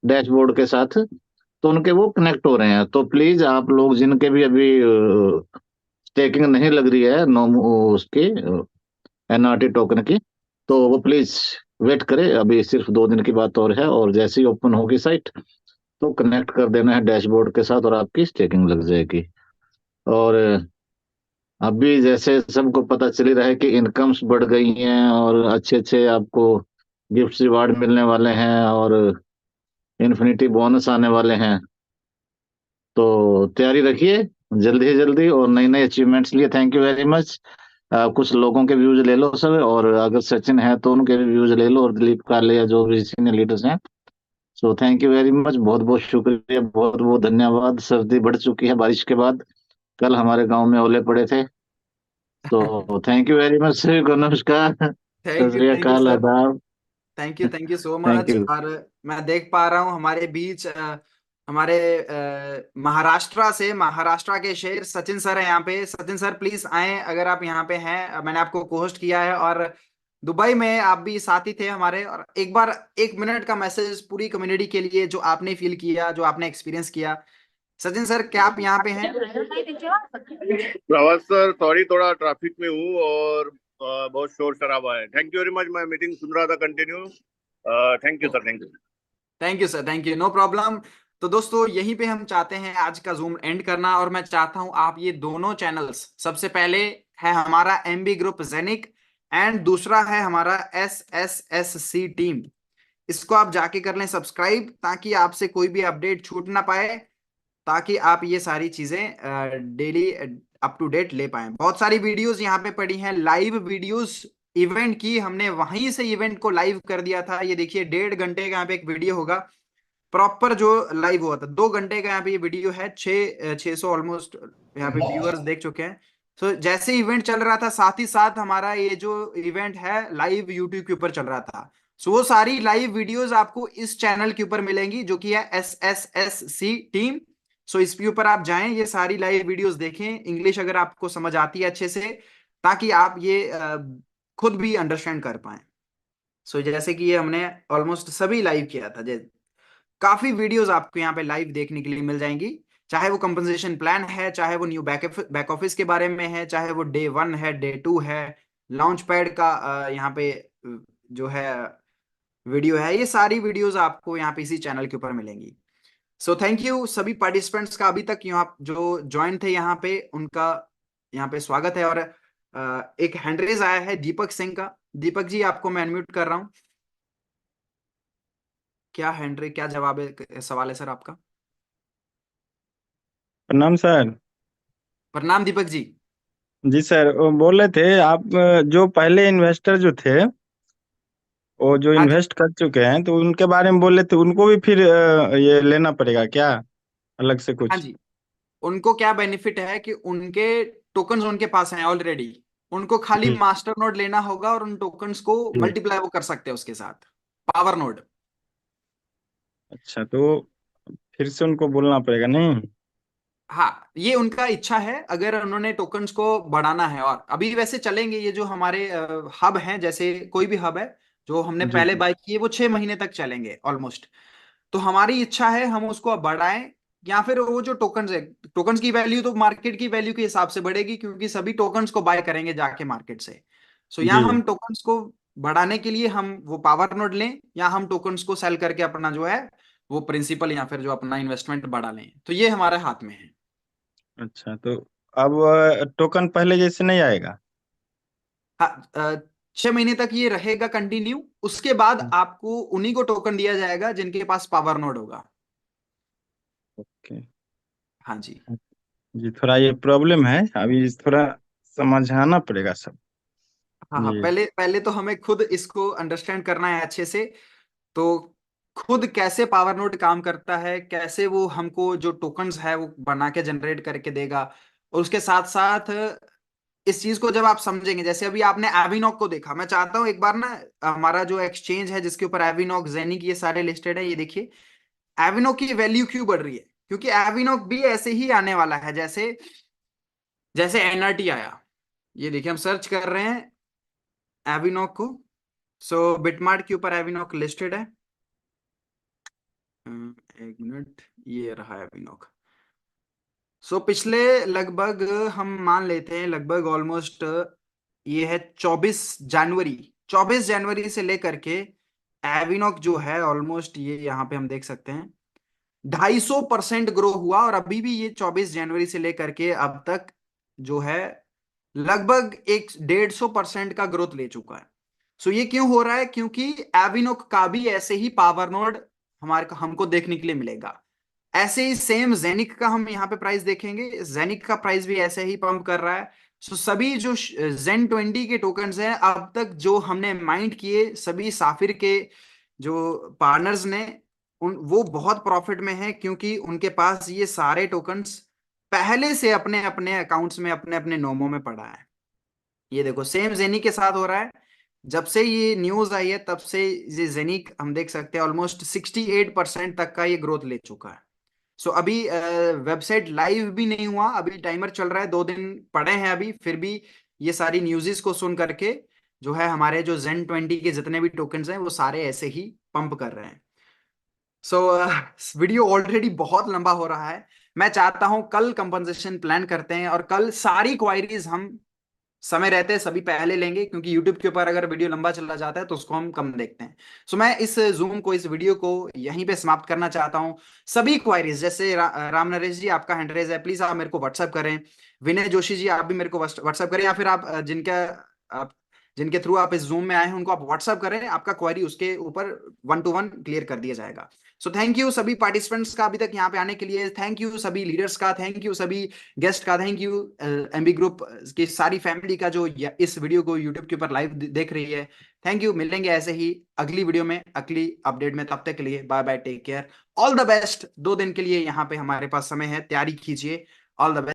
डैशबोर्ड के साथ, तो उनके वो कनेक्ट हो रहे हैं। तो प्लीज आप लोग जिनके भी अभी स्टेकिंग नहीं लग रही है नोमो उसकी एनआरटी टोकन की, तो वो प्लीज वेट करें। अभी सिर्फ 2 दिन की बात और है, और जैसे ही ओपन होगी साइट तो कनेक्ट कर देना है डैशबोर्ड के साथ और आपकी स्टेकिंग लग जाएगी। और अभी जैसे सबको पता चल ही रहा है कि इनकम्स बढ़ गई हैं और अच्छे अच्छे आपको गिफ्ट रिवार्ड मिलने वाले हैं और इन्फिनिटी बोनस आने वाले हैं। तो तैयारी रखिए जल्दी से जल्दी, और नई नई अचीवमेंट्स लिए थैंक यू वेरी मच। कुछ लोगों के व्यूज ले लो सर, और अगर सचिन है तो उनके भी व्यूज ले लो, और दिलीप काले या जो भी सीनियर लीडर्स हैं। So thank you very much, बहुत बहुत शुक्रिया, बहुत बहुत धन्यवाद। सर्दी बढ़ चुकी है बारिश के बाद, कल हमारे गांव में ओले पड़े थे। तो thank you very much sir को, नमस्कार, सत श्री थैंक यू अकाल, सर। आदाब। Thank you so thank much. You. और मैं देख पा रहा हूँ हमारे बीच हमारे महाराष्ट्र से, महाराष्ट्र के शेर सचिन सर है यहाँ पे। सचिन सर प्लीज आए अगर आप यहाँ पे हैं। मैंने आपको कोहोस्ट किया है, और दुबई में आप भी साथी थे हमारे। और एक बार 1 मिनट का मैसेज पूरी कम्युनिटी के लिए, जो आपने फील किया, जो आपने एक्सपीरियंस किया। सचिन सर क्या आप यहाँ पे हैं? प्रवास सर, सॉरी थोड़ा ट्रैफिक में हूँ और बहुत शोर शराबा है। थैंक यू वेरी मच, मैं मीटिंग सुन रहा था continue. Thank you sir, thank you. Thank you sir, thank you, no problem. तो दोस्तों यहीं पे हम चाहते हैं आज का जूम एंड करना, और मैं चाहता हूं आप ये दोनों चैनल्स, सबसे पहले है हमारा एमबी ग्रुप जेनिक, एंड दूसरा है हमारा SSSC टीम। इसको आप जाके कर लें सब्सक्राइब, ताकि आपसे कोई भी अपडेट छूट ना पाए, ताकि आप ये सारी चीजें डेली अप टू डेट ले पाएं। बहुत सारी वीडियोस यहाँ पे पड़ी हैं, लाइव वीडियोस इवेंट की, हमने वहीं से इवेंट को लाइव कर दिया था। ये देखिए 1.5 घंटे का यहाँ पे एक वीडियो होगा प्रॉपर जो लाइव हुआ था। 2 घंटे का यहाँ पे ये वीडियो है। 600 ऑलमोस्ट यहाँ पे व्यूअर्स देख चुके हैं। तो जैसे इवेंट चल रहा था, साथ ही साथ हमारा ये जो इवेंट है लाइव यूट्यूब के ऊपर चल रहा था। सो वो सारी लाइव वीडियोस आपको इस चैनल के ऊपर मिलेंगी, जो कि है SSSC टीम। सो इसके ऊपर आप जाएं, ये सारी लाइव वीडियोस देखें। इंग्लिश अगर आपको समझ आती है अच्छे से, ताकि आप ये खुद भी अंडरस्टैंड कर पाए। सो जैसे कि ये हमने ऑलमोस्ट सभी लाइव किया था। काफी वीडियोस आपको यहाँ पे लाइव देखने के लिए मिल जाएंगी, चाहे वो कंपनसेशन प्लान है, चाहे वो न्यू बैक ऑफिस के बारे में है, चाहे वो डे 1 है, डे 2 है, लॉन्च पैड का यहाँ पे जो है वीडियो है, ये सारी वीडियोस आपको यहाँ पे इसी चैनल के ऊपर मिलेंगी। सो थैंक यू सभी पार्टिसिपेंट्स का, अभी तक यहाँ जो ज्वाइन थे यहाँ पे, उनका यहाँ पे स्वागत है। और एक हैंड रेज आया है दीपक सिंह का। दीपक जी, आपको मैं अनम्यूट कर रहा हूँ। क्या हैंड रेज, क्या जवाब है, सवाल है सर आपका? प्रणाम सर। प्रणाम दीपक जी। जी सर, वो बोल रहे थे आप जो पहले इन्वेस्टर जो थे वो जो हाँ जी, इन्वेस्ट कर चुके हैं तो उनके बारे में बोल रहे थे, उनको भी फिर ये लेना पड़ेगा क्या अलग से हाँ कुछ? जी। उनको क्या बेनिफिट है कि उनके टोकन्स उनके पास हैं ऑलरेडी, उनको खाली जी मास्टर नोड लेना होगा और उन टोकन्स को जी। मल्टीप्लाई वो कर सकते हैं उसके साथ, पावर नोड। अच्छा, तो फिर से उनको बोलना पड़ेगा नहीं? हाँ, ये उनका इच्छा है, अगर उन्होंने टोकन्स को बढ़ाना है। और अभी वैसे चलेंगे ये जो हमारे हब हैं, जैसे कोई भी हब है जो हमने जी पहले जी बाय किए, वो 6 महीने तक चलेंगे ऑलमोस्ट। तो हमारी इच्छा है हम उसको अब बढ़ाएं, या फिर वो जो टोकन्स है, टोकन्स की वैल्यू तो मार्केट की वैल्यू के हिसाब से बढ़ेगी, क्योंकि सभी टोकन्स को बाय करेंगे जाके मार्केट से। सो यहाँ जी। हम टोकन्स को बढ़ाने के लिए हम वो पावर नोड लें, या हम टोकन्स को सेल करके अपना जो है वो प्रिंसिपल या फिर जो अपना इन्वेस्टमेंट बढ़ा लें, तो ये हमारे हाथ में है। अच्छा, तो अब टोकन पहले जैसे नहीं आएगा? हाँ, 6 महीने तक ये रहेगा कंटिन्यू, उसके बाद आपको उन्हीं को टोकन दिया जाएगा जिनके पास पावर नोड होगा। ओके। हाँ जी। जी, थोड़ा ये प्रॉब्लम है अभी, थोड़ा समझाना पड़ेगा सब हाँ हाँ, ये। पहले पहले तो हमें खुद इसको अंडरस्टैंड करना है अच्छे से। तो खुद कैसे पावर नोड काम करता है, कैसे वो हमको जो टोकन्स है वो बना के जनरेट करके देगा, और उसके साथ साथ इस चीज को जब आप समझेंगे, जैसे अभी आपने एविनॉक को देखा, मैं चाहता हूं एक बार ना, हमारा जो एक्सचेंज है जिसके ऊपर एविनॉक, जेनिक, ये सारे लिस्टेड है, ये देखिए एविनॉक की वैल्यू क्यों बढ़ रही है, क्योंकि एविनॉक भी ऐसे ही आने वाला है, जैसे जैसे एनआरटी आया। ये देखिए हम सर्च कर रहे हैं एविनॉक को। सो बिटमार्ट के ऊपर एविनॉक लिस्टेड है। एक मिनट, ये रहा एविनॉक। सो पिछले लगभग, हम मान लेते हैं लगभग ऑलमोस्ट, ये है 24 जनवरी, 24 जनवरी से लेकर के एविनॉक जो है ऑलमोस्ट, ये यहाँ पे हम देख सकते हैं 250% ग्रो हुआ, और अभी भी ये 24 जनवरी से लेकर के अब तक जो है लगभग 150% का ग्रोथ ले चुका है। सो ये क्यों हो रहा है? क्योंकि एविनोक का भी ऐसे ही पावर नोड हमारे हमको देखने के लिए मिलेगा। ऐसे ही सेम जेनिक का हम यहाँ पे प्राइस देखेंगे, जेनिक का प्राइस भी ऐसे ही पंप कर रहा है। सो सभी जो जेन 20 के टोकन्स हैं अब तक जो हमने माइंड किए, सभी साफिर के जो पार्टनर्स ने, उन वो बहुत प्रॉफिट में है, क्योंकि उनके पास ये सारे टोकन्स पहले से अपने अपने अकाउंट्स में, अपने अपने नोमो में पड़ा है। ये देखो सेम जेनी के साथ हो रहा है। जब से ये न्यूज आई है तब से ये जेनिक हम देख सकते हैं ऑलमोस्ट 68% तक का ये ग्रोथ ले चुका है। सो अभी वेबसाइट लाइव भी नहीं हुआ, अभी टाइमर चल रहा है, 2 दिन पड़े हैं अभी, फिर भी ये सारी न्यूज़ेस को सुन करके जो है हमारे जो जेन 20 के जितने भी टोकन्स हैं वो सारे ऐसे ही पंप कर रहे हैं। सो वीडियो ऑलरेडी बहुत लंबा हो रहा है। मैं चाहता हूं कल कंपनसेशन प्लान करते हैं, और कल सारी क्वायरीज हम समय रहते सभी पहले लेंगे, क्योंकि YouTube के ऊपर अगर वीडियो लंबा चला जाता है तो उसको हम कम देखते हैं। सो मैं इस जूम को, इस वीडियो को यहीं पे समाप्त करना चाहता हूं। सभी क्वायरीज, जैसे राम नरेश जी आपका हैंड रेज है, प्लीज आप मेरे को व्हाट्सअप करें। विनय जोशी जी आप भी मेरे को व्हाट्सअप करें, या फिर आप जिनके थ्रू आप इस जूम में आए हैं उनको आप व्हाट्सअप करें, आपका क्वायरी उसके ऊपर 1 to 1 क्लियर कर दिया जाएगा। सो थैंक यू सभी पार्टिसिपेंट्स का अभी तक यहाँ पे आने के लिए, थैंक यू सभी लीडर्स का, थैंक यू सभी गेस्ट का, थैंक यू एमबी ग्रुप की सारी फैमिली का जो इस वीडियो को यूट्यूब के ऊपर लाइव देख रही है। थैंक यू, मिलेंगे ऐसे ही अगली वीडियो में, अगली अपडेट में। तब तक के लिए bye bye, take care, all the best. 2 दिन के लिए यहाँ पे हमारे पास समय है, तैयारी कीजिए। All the best.